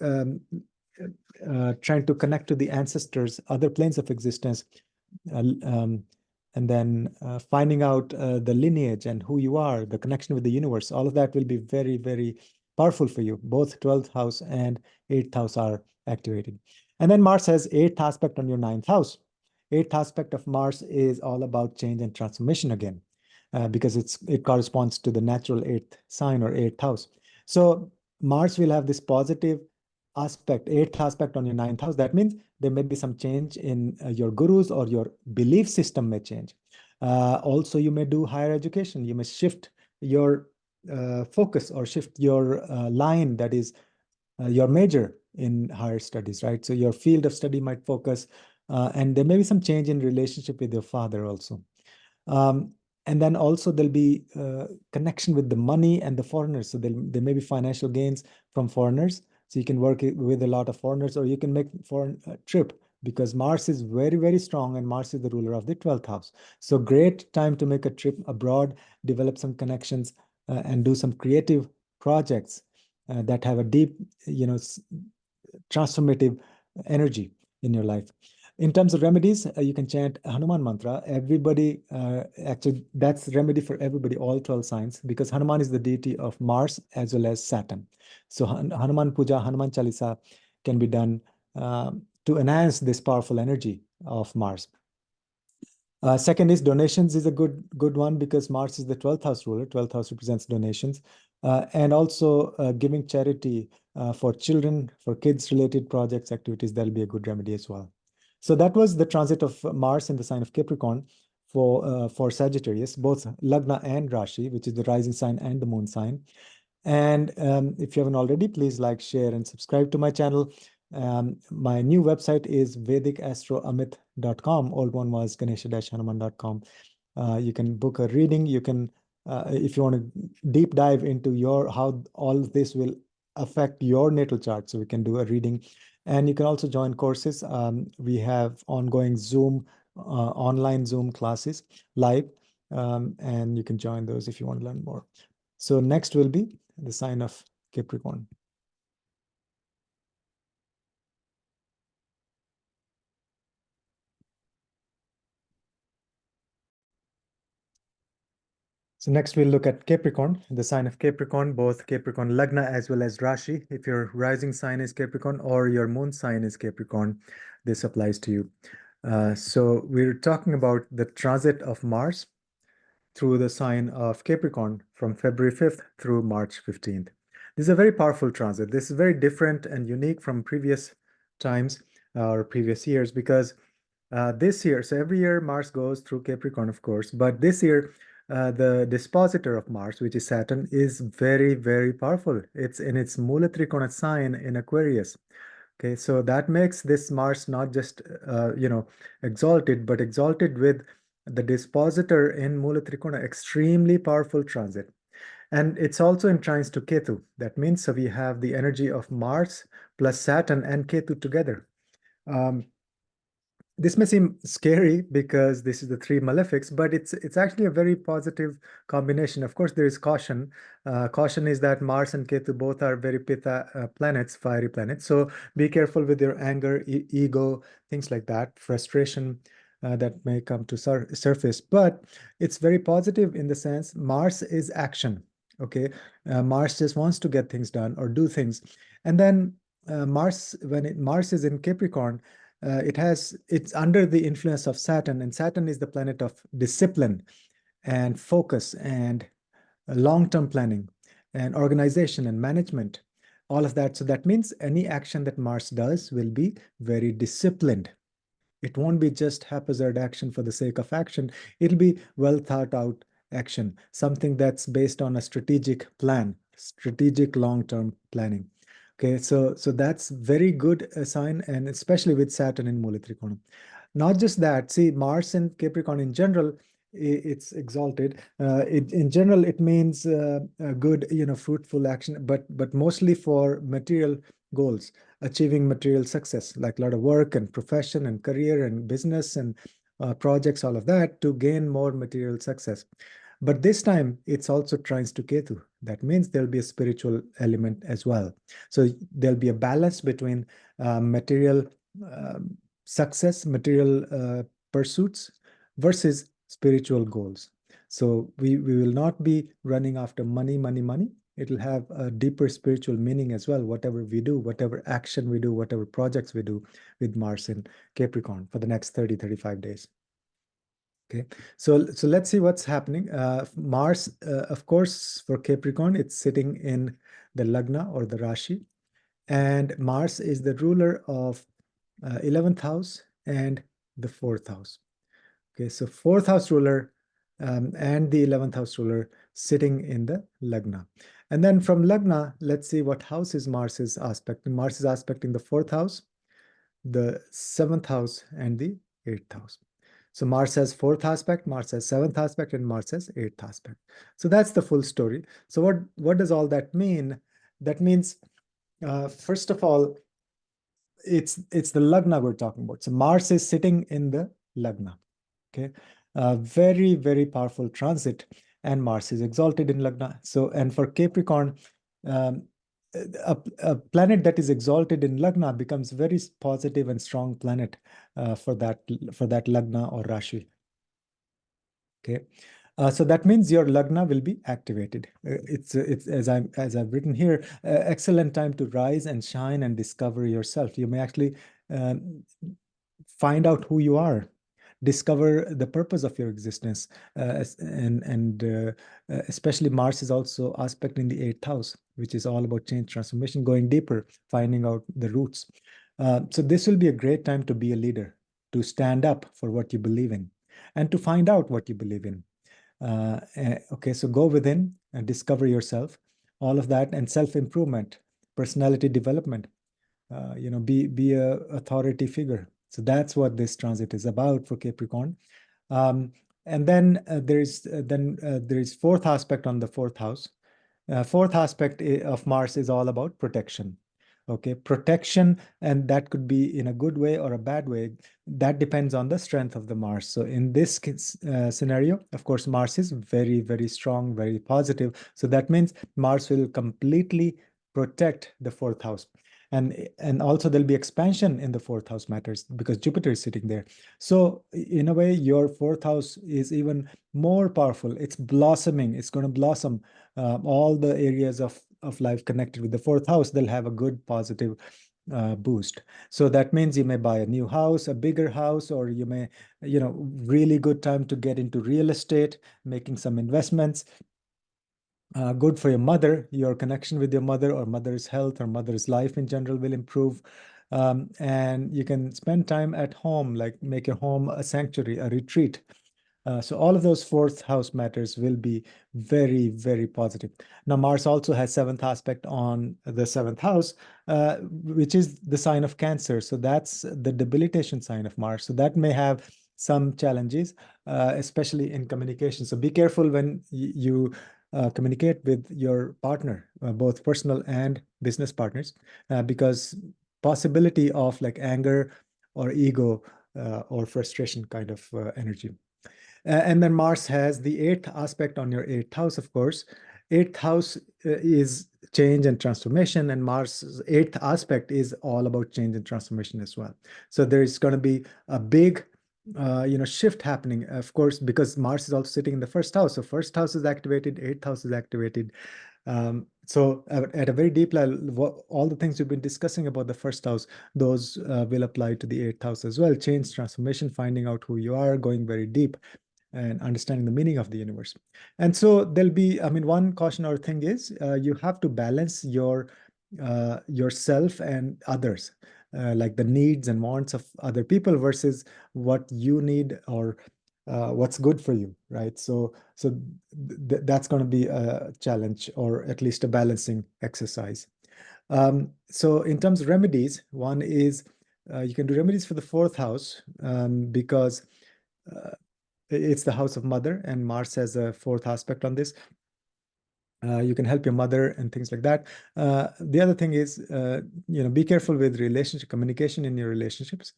Speaker 1: trying to connect to the ancestors, other planes of existence, and then finding out the lineage and who you are, the connection with the universe. All of that will be very, very powerful for you. Both 12th house and 8th house are activated. And then Mars has 8th aspect on your 9th house. 8th aspect of Mars is all about change and transformation again, because it corresponds to the natural 8th sign or 8th house. So Mars will have this positive aspect, 8th aspect on your 9th house. That means there may be some change in your gurus, or your belief system may change. Also, you may do higher education. You may shift your focus, or shift your line, that is your major in higher studies, right? So your field of study might focus, and there may be some change in relationship with your father also. And then also there'll be connection with the money and the foreigners. So there may be financial gains from foreigners. So you can work with a lot of foreigners, or you can make foreign trip, because Mars is very, very strong, and Mars is the ruler of the 12th house. So great time to make a trip abroad, develop some connections, and do some creative projects that have a deep, transformative energy in your life. In terms of remedies, you can chant Hanuman mantra. Everybody, actually, that's remedy for everybody, all 12 signs, because Hanuman is the deity of Mars as well as Saturn. So Hanuman Puja, Hanuman Chalisa can be done to enhance this powerful energy of Mars. Second is donations is a good one, because Mars is the 12th house ruler. 12th house represents donations. And also giving charity for children, for kids-related projects, activities, that'll be a good remedy as well. So that was the transit of Mars in the sign of Capricorn for Sagittarius, both Lagna and Rashi, which is the rising sign and the moon sign. And if you haven't already, please like, share, and subscribe to my channel. My new website is VedicAstrology.com. Old one was Ganesha-Hanuman.com. You can book a reading. You can, if you want to deep dive into how all of this will affect your natal chart, so we can do a reading. And you can also join courses. We have ongoing online Zoom classes live, and you can join those if you want to learn more. So next will be the sign of Capricorn. So next we'll look at Capricorn, the sign of Capricorn, both Capricorn Lagna as well as Rashi. If your rising sign is Capricorn or your moon sign is Capricorn, this applies to you. So we're talking about the transit of Mars through the sign of Capricorn from February 5th through March 15th. This is a very powerful transit. This is very different and unique from previous times or previous years because this year, so every year Mars goes through Capricorn, of course, but this year the dispositor of Mars, which is Saturn, is very, very powerful. It's in its Mula Trikona sign in Aquarius. Okay, so that makes this Mars not just exalted, but exalted with the dispositor in Mula Trikona, extremely powerful transit. And it's also in trines to Ketu. That means so we have the energy of Mars plus Saturn and Ketu together. This may seem scary because this is the three malefics, but it's actually a very positive combination. Of course, there is caution. Caution is that Mars and Ketu both are very Pitta planets, fiery planets. So be careful with your anger, ego, things like that, frustration that may come to surface. But it's very positive in the sense Mars is action. Okay, Mars just wants to get things done or do things, and then Mars, when Mars is in Capricorn. It's under the influence of Saturn, and Saturn is the planet of discipline and focus and long-term planning and organization and management, all of that. So that means any action that Mars does will be very disciplined. It won't be just haphazard action for the sake of action. It'll be well thought out action, something that's based on a strategic plan, strategic long-term planning. Okay, so that's very good sign, and especially with Saturn in Mula Trikona. Not just that, see, Mars and Capricorn in general, it's exalted. In general, it means a good, fruitful action, but mostly for material goals, achieving material success, like a lot of work and profession and career and business and projects, all of that, to gain more material success. But this time, it's also trines to Ketu. That means there'll be a spiritual element as well. So there'll be a balance between material success, material pursuits versus spiritual goals. So we will not be running after money, money, money. It'll have a deeper spiritual meaning as well, whatever we do, whatever action we do, whatever projects we do with Mars in Capricorn for the next 30, 35 days. Okay, so let's see what's happening. Mars, of course, for Capricorn, it's sitting in the Lagna or the Rashi, and Mars is the ruler of 11th house and the 4th house. Okay, so 4th house ruler and the 11th house ruler sitting in the Lagna. And then from Lagna, let's see what house is Mars is aspecting. Mars is aspecting the 4th house, the 7th house, and the 8th house. So Mars has 4th aspect, Mars has 7th aspect, and Mars has 8th aspect. So that's the full story. So what does all that mean? That means, first of all, it's the Lagna we're talking about. So Mars is sitting in the Lagna. Okay, very, very powerful transit, and Mars is exalted in Lagna. So, and for Capricorn, a planet that is exalted in Lagna becomes very positive and strong planet for that Lagna or Rashi. Okay, so that means your Lagna will be activated. It's as I've written here, excellent time to rise and shine and discover yourself. You may actually find out who you are, discover the purpose of your existence, and especially Mars is also aspect in the 8th house, which is all about change, transformation, going deeper, finding out the roots. So this will be a great time to be a leader, to stand up for what you believe in, and to find out what you believe in. Okay, so go within and discover yourself, all of that, and self-improvement, personality development. Be a authority figure. So that's what this transit is about for Capricorn. And then there is 4th aspect on the 4th house. 4th aspect of Mars is all about protection. Okay, protection, and that could be in a good way or a bad way. That depends on the strength of the Mars. So in this scenario, of course, Mars is very, very strong, very positive. So that means Mars will completely protect the fourth house. And also there'll be expansion in the fourth house matters because Jupiter is sitting there. So in a way, your fourth house is even more powerful. It's blossoming. It's going to blossom all the areas of life connected with the fourth house. They'll have a good positive boost. So that means you may buy a new house, a bigger house, or you may, really good time to get into real estate, making some investments. Good for your mother. Your connection with your mother or mother's health or mother's life in general will improve. And you can spend time at home, like make your home a sanctuary, a retreat. So all of those fourth house matters will be very, very positive. Now, Mars also has seventh aspect on the seventh house, which is the sign of Cancer. So that's the debilitation sign of Mars. So that may have some challenges, especially in communication. So be careful when you communicate with your partner, both personal and business partners, because possibility of like anger or ego or frustration kind of energy. And then Mars has the eighth aspect on your eighth house, of course. Eighth house is change and transformation, and Mars' eighth aspect is all about change and transformation as well. So there is going to be a big, shift happening, of course, because Mars is also sitting in the first house. So first house is activated, eighth house is activated. So at a very deep level, all the things we've been discussing about the first house, those will apply to the eighth house as well. Change, transformation, finding out who you are, going very deep and understanding the meaning of the universe. And so there'll be, I mean, one cautionary thing is you have to balance yourself and others, like the needs and wants of other people versus what you need or what's good for you, right? So that's going to be a challenge or at least a balancing exercise. So in terms of remedies, one is you can do remedies for the fourth house because it's the house of mother, and Mars has a fourth aspect on this. You can help your mother and things like that. The other thing is, be careful with relationship communication in your relationships.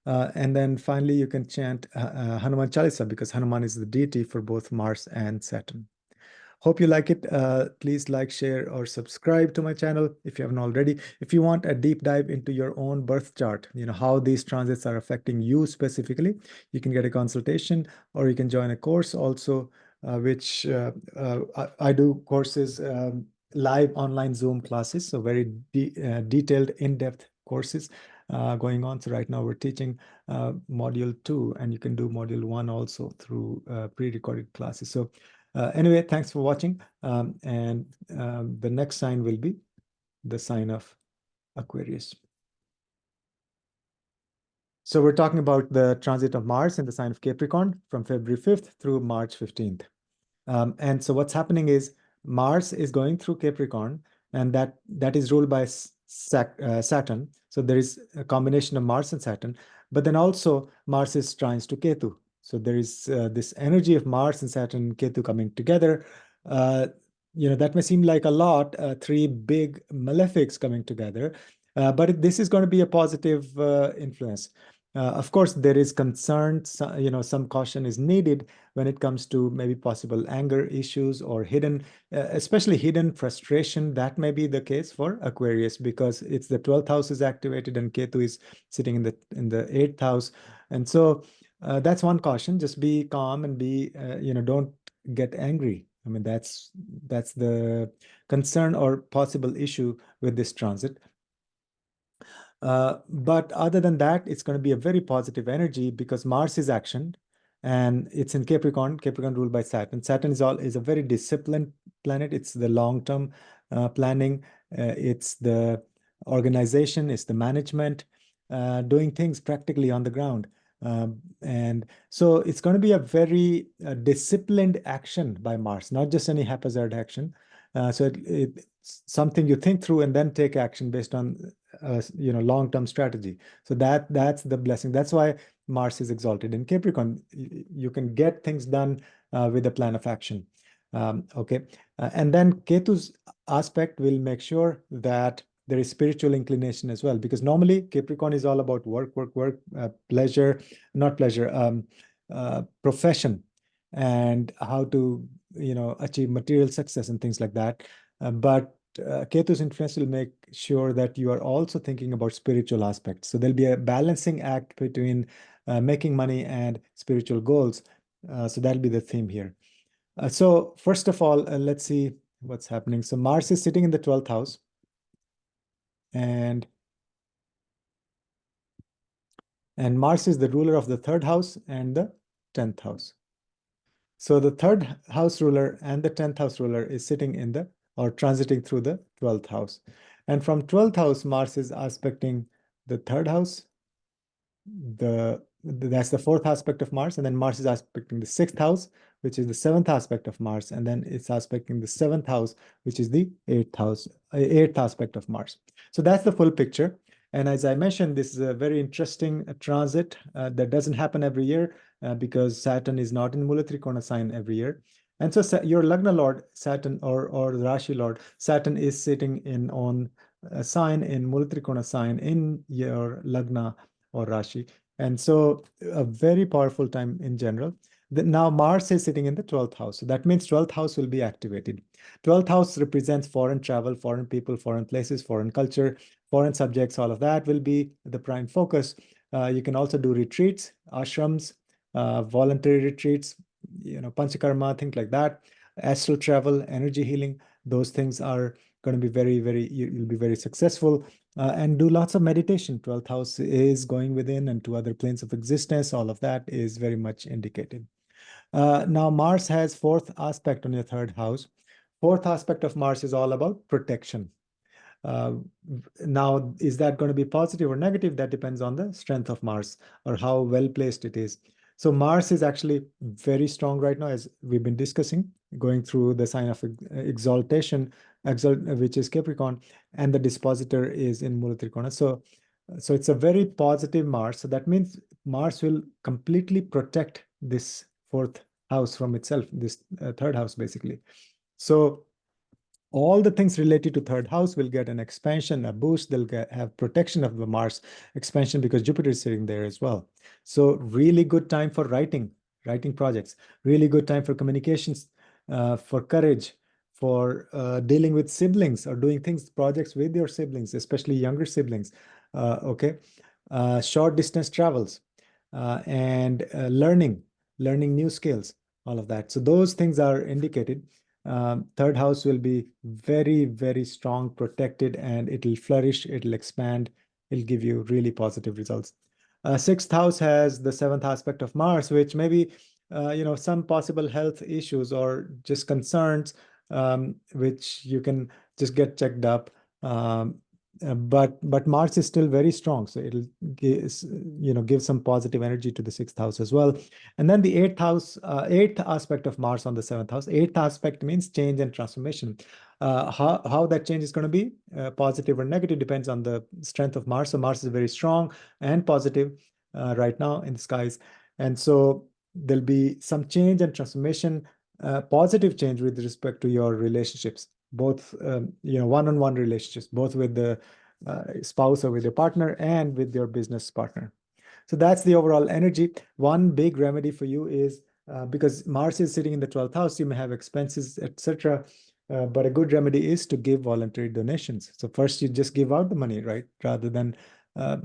Speaker 1: And then finally, you can chant Hanuman Chalisa because Hanuman is the deity for both Mars and Saturn. Hope you like it. Please like, share, or subscribe to my channel if you haven't already. If you want a deep dive into your own birth chart, how these transits are affecting you specifically, you can get a consultation or you can join a course also, which I do courses, live online Zoom classes, so very detailed, in-depth courses going on. So right now we're teaching module 2, and you can do module 1 also through pre-recorded classes. So anyway, thanks for watching. And the next sign will be the sign of Aquarius. So we're talking about the transit of Mars in the sign of Capricorn from February 5th through March 15th. And so what's happening is Mars is going through Capricorn, and that is ruled by Saturn. So there is a combination of Mars and Saturn, but then also Mars is trines to Ketu. So there is this energy of Mars and Saturn and Ketu coming together. That may seem like a lot, three big malefics coming together, but this is going to be a positive influence. Of course, there is concern, some caution is needed when it comes to maybe possible anger issues or hidden, especially hidden frustration. That may be the case for Aquarius because it's the 12th house is activated and Ketu is sitting in the 8th house. And so that's one caution. Just be calm and don't get angry. I mean, that's the concern or possible issue with this transit. But other than that, it's going to be a very positive energy because Mars is action and it's in Capricorn ruled by Saturn. Saturn is a very disciplined planet. It's the long-term planning. It's the organization, it's the management, doing things practically on the ground. And so it's going to be a very disciplined action by Mars, not just any haphazard action. So it's something you think through and then take action based on long-term strategy. So that's the blessing. That's why Mars is exalted in Capricorn. You can get things done with a plan of action. Okay, and then Ketu's aspect will make sure that there is spiritual inclination as well, because normally Capricorn is all about work, pleasure, not pleasure, profession, and how to, achieve material success and things like that. But Ketu's influence will make sure that you are also thinking about spiritual aspects. So there'll be a balancing act between making money and spiritual goals. So that'll be the theme here. So first of all, let's see what's happening. So Mars is sitting in the 12th house, and Mars is the ruler of the 3rd house and the 10th house. So the 3rd house ruler and the 10th house ruler is sitting in the, or transiting through the 12th house. And from 12th house, Mars is aspecting the 3rd house, that's the 4th aspect of Mars, and then Mars is aspecting the 6th house, which is the 7th aspect of Mars, and then it's aspecting the 7th house, which is the 8th aspect of Mars. So that's the full picture. And as I mentioned, this is a very interesting transit that doesn't happen every year because Saturn is not in Mula Trikona sign every year. And so your Lagna Lord, Saturn, or the Rashi Lord, Saturn is sitting in on a sign in Mula Trikona sign in your Lagna or Rashi. And so a very powerful time in general. Now Mars is sitting in the 12th house. So that means 12th house will be activated. 12th house represents foreign travel, foreign people, foreign places, foreign culture, foreign subjects. All of that will be the prime focus. You can also do retreats, ashrams, voluntary retreats, panchakarma, things like that. Astral travel, energy healing, those things are going to be you'll be very successful. And do lots of meditation. 12th house is going within and to other planes of existence. All of that is very much indicated. Now, Mars has 4th aspect on your 3rd house. 4th aspect of Mars is all about protection. Now, is that going to be positive or negative? That depends on the strength of Mars or how well placed it is. So Mars is actually very strong right now, as we've been discussing, going through the sign of exaltation, which is Capricorn, and the dispositor is in Mula Trikona. So it's a very positive Mars. So that means Mars will completely protect this 4th house from itself, this 3rd house, basically. So all the things related to 3rd house will get an expansion, a boost. They'll have protection of the Mars expansion because Jupiter is sitting there as well. So really good time for writing projects, really good time for communications, for courage, for dealing with siblings or doing projects with your siblings, especially younger siblings. Okay. Short distance travels and learning new skills, all of that. So those things are indicated. 3rd house will be very, very strong, protected, and it'll flourish, it'll expand, it'll give you really positive results. 6th house has the 7th aspect of Mars, which maybe, some possible health issues or just concerns, which you can just get checked up. But Mars is still very strong, so it'll give some positive energy to the 6th house as well. And then the 8th house, 8th aspect of Mars on the 7th house. 8th aspect means change and transformation. How that change is going to be positive or negative depends on the strength of Mars. So Mars is very strong and positive right now in the skies, and so there'll be some change and transformation, positive change with respect to your relationships, both one-on-one relationships, both with the spouse or with your partner and with your business partner. So that's the overall energy. One big remedy for you is because Mars is sitting in the 12th house, you may have expenses, etc. But a good remedy is to give voluntary donations. So first you just give out the money, right, rather than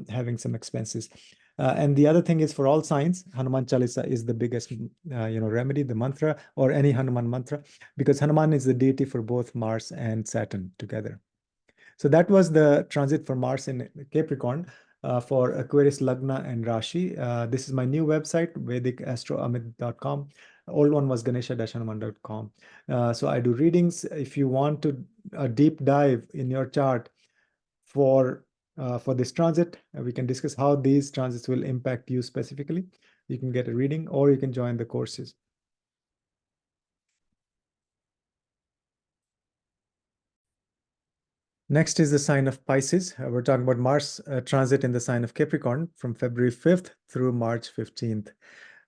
Speaker 1: having some expenses. And the other thing is for all signs, Hanuman Chalisa is the biggest, remedy, the mantra, or any Hanuman mantra, because Hanuman is the deity for both Mars and Saturn together. So that was the transit for Mars in Capricorn for Aquarius, Lagna, and Rashi. This is my new website, VedicAstrology.com. Old one was Ganesha-Hanuman.com. So I do readings. If you want to a deep dive in your chart for this transit, we can discuss how these transits will impact you specifically. You can get a reading or you can join the courses. Next is the sign of Pisces. We're talking about Mars transit in the sign of Capricorn from February 5th through March 15th.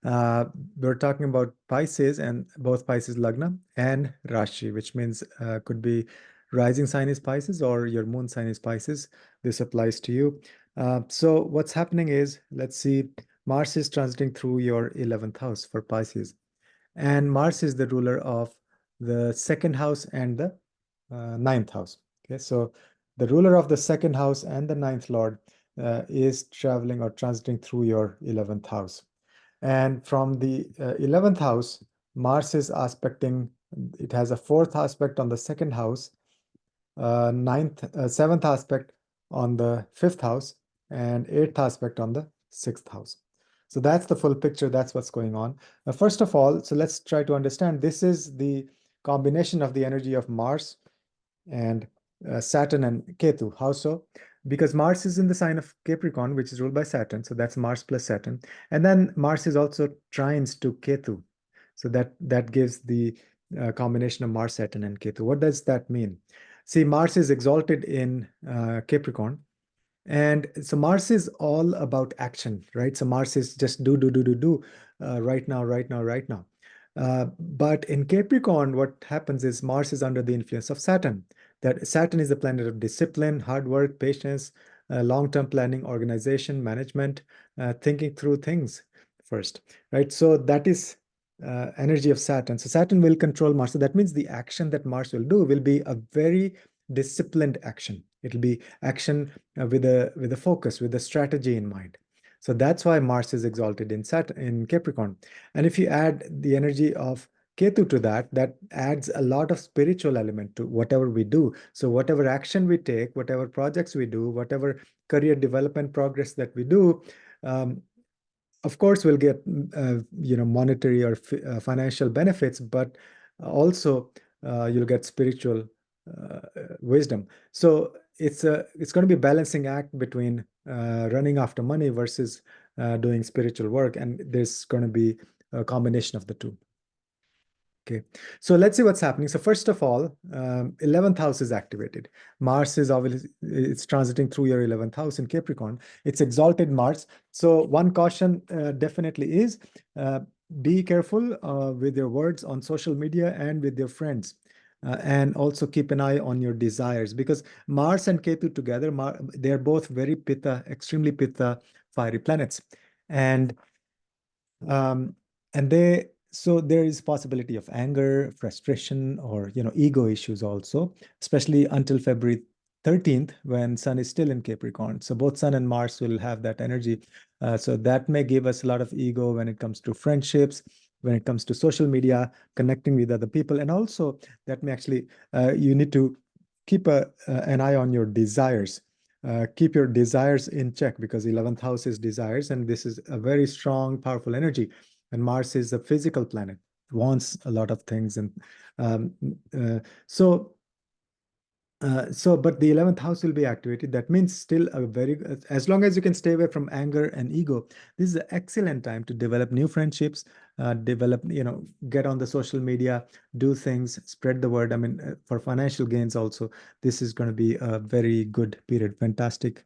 Speaker 1: We're talking about Pisces, and both Pisces Lagna and Rashi, which means could be rising sign is Pisces or your moon sign is Pisces, this applies to you. So what's happening is, let's see, Mars is transiting through your 11th house for Pisces. And Mars is the ruler of the second house and the ninth house. Okay, so the ruler of the second house and the ninth lord is traveling or transiting through your 11th house. And from the 11th house, Mars is aspecting, it has a fourth aspect on the second house, seventh aspect on the fifth house, and eighth aspect on the sixth house. So that's the full picture. That's what's going on. First of all, so let's try to understand. This is the combination of the energy of Mars and Saturn and Ketu. How so? Because Mars is in the sign of Capricorn, which is ruled by Saturn. So that's Mars plus Saturn. And then Mars is also trines to Ketu. So that gives the combination of Mars, Saturn, and Ketu. What does that mean? See, Mars is exalted in Capricorn. And so Mars is all about action, right? So Mars is just do, right now, right now, right now. But in Capricorn, what happens is Mars is under the influence of Saturn. That Saturn is the planet of discipline, hard work, patience, long-term planning, organization, management, thinking through things first, right? So that is energy of Saturn. So Saturn will control Mars. So that means the action that Mars will do will be a very disciplined action. It'll be action with a focus, with a strategy in mind. So that's why Mars is exalted in Capricorn. And if you add the energy of Ketu to that, that adds a lot of spiritual element to whatever we do. So whatever action we take, whatever projects we do, whatever career development progress that we do, of course we'll get monetary or financial benefits, but also you'll get spiritual wisdom. So it's going to be a balancing act between running after money versus doing spiritual work, and there's going to be a combination of the two. Okay, so let's see what's happening. So first of all, 11th house is activated. Mars is obviously, it's transiting through your 11th house in Capricorn. It's exalted Mars. So one caution definitely is be careful with your words on social media and with your friends. And also keep an eye on your desires, because Mars and Ketu together, they're both very Pitta, extremely Pitta, fiery planets. And um, so there is possibility of anger, frustration, or ego issues also, especially until February 13th, when Sun is still in Capricorn. So both Sun and Mars will have that energy. So that may give us a lot of ego when it comes to friendships, when it comes to social media, connecting with other people, and also that may actually you need to keep an eye on your desires. Keep your desires in check, because 11th house is desires, and this is a very strong, powerful energy. And Mars is a physical planet, wants a lot of things, and um, uh, so but the 11th house will be activated. That means still a very, as long as you can stay away from anger and ego, this is an excellent time to develop new friendships, get on the social media, do things, spread the word. I mean, for financial gains also, this is going to be a very good period. Fantastic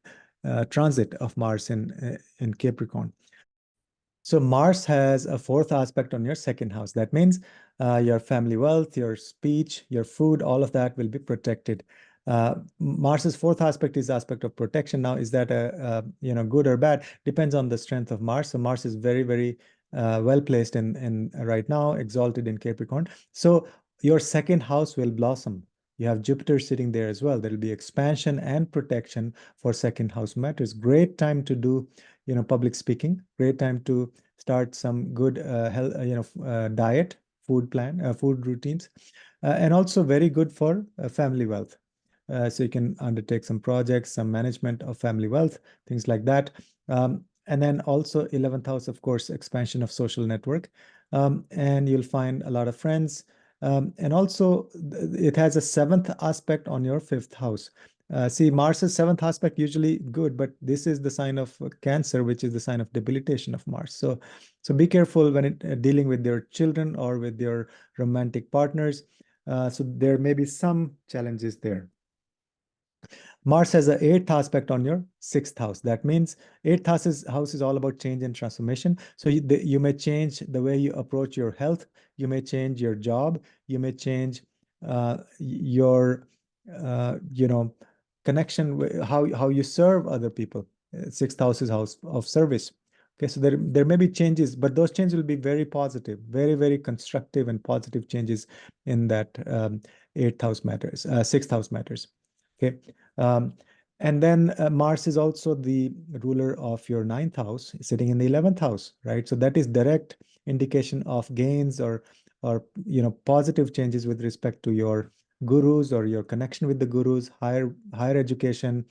Speaker 1: transit of Mars in Capricorn. So Mars has a fourth aspect on your second house. That means your family wealth, your speech, your food, all of that will be protected. Mars's fourth aspect is aspect of protection. Now, is that a good or bad? Depends on the strength of Mars. So Mars is very, very well placed in right now, exalted in Capricorn. So your second house will blossom. You have Jupiter sitting there as well. There will be expansion and protection for second house matters. Great time to do public speaking. Great time to start some good health, diet, food routines, and also very good for family wealth. So you can undertake some projects, some management of family wealth, things like that. And then also 11th house, of course, expansion of social network. And you'll find a lot of friends. And also it has a seventh aspect on your fifth house. See, Mars's seventh aspect usually good, but this is the sign of Cancer, which is the sign of debilitation of Mars. So be careful when dealing with your children or with your romantic partners. So there may be some challenges there. Mars has an eighth aspect on your sixth house. That means eighth house is all about change and transformation. So you may change the way you approach your health. You may change your job. You may change your you know, connection with how you serve other people. Sixth house is house of service. Okay, so there may be changes, but those changes will be very positive, very, very constructive and positive changes in that eighth house matters, sixth house matters. Okay. Um, and then Mars is also the ruler of your ninth house, sitting in the 11th house, right? So that is direct indication of gains or positive changes with respect to your gurus or your connection with the gurus, higher education.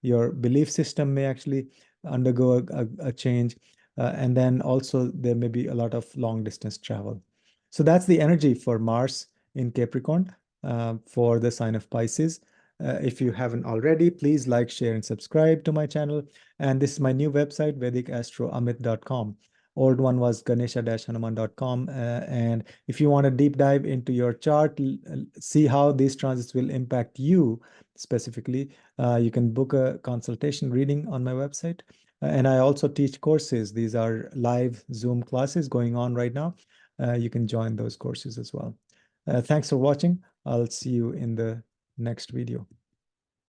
Speaker 1: Your belief system may actually undergo a change. And then also there may be a lot of long distance travel. So that's the energy for Mars in Capricorn for the sign of Pisces. If you haven't already, please like, share, and subscribe to my channel. And this is my new website, VedicAstroAmit.com. Old one was Ganesha-Hanuman.com. And if you want to deep dive into your chart, see how these transits will impact you specifically, you can book a consultation reading on my website. And I also teach courses. These are live Zoom classes going on right now. You can join those courses as well. Thanks for watching. I'll see you in the next video.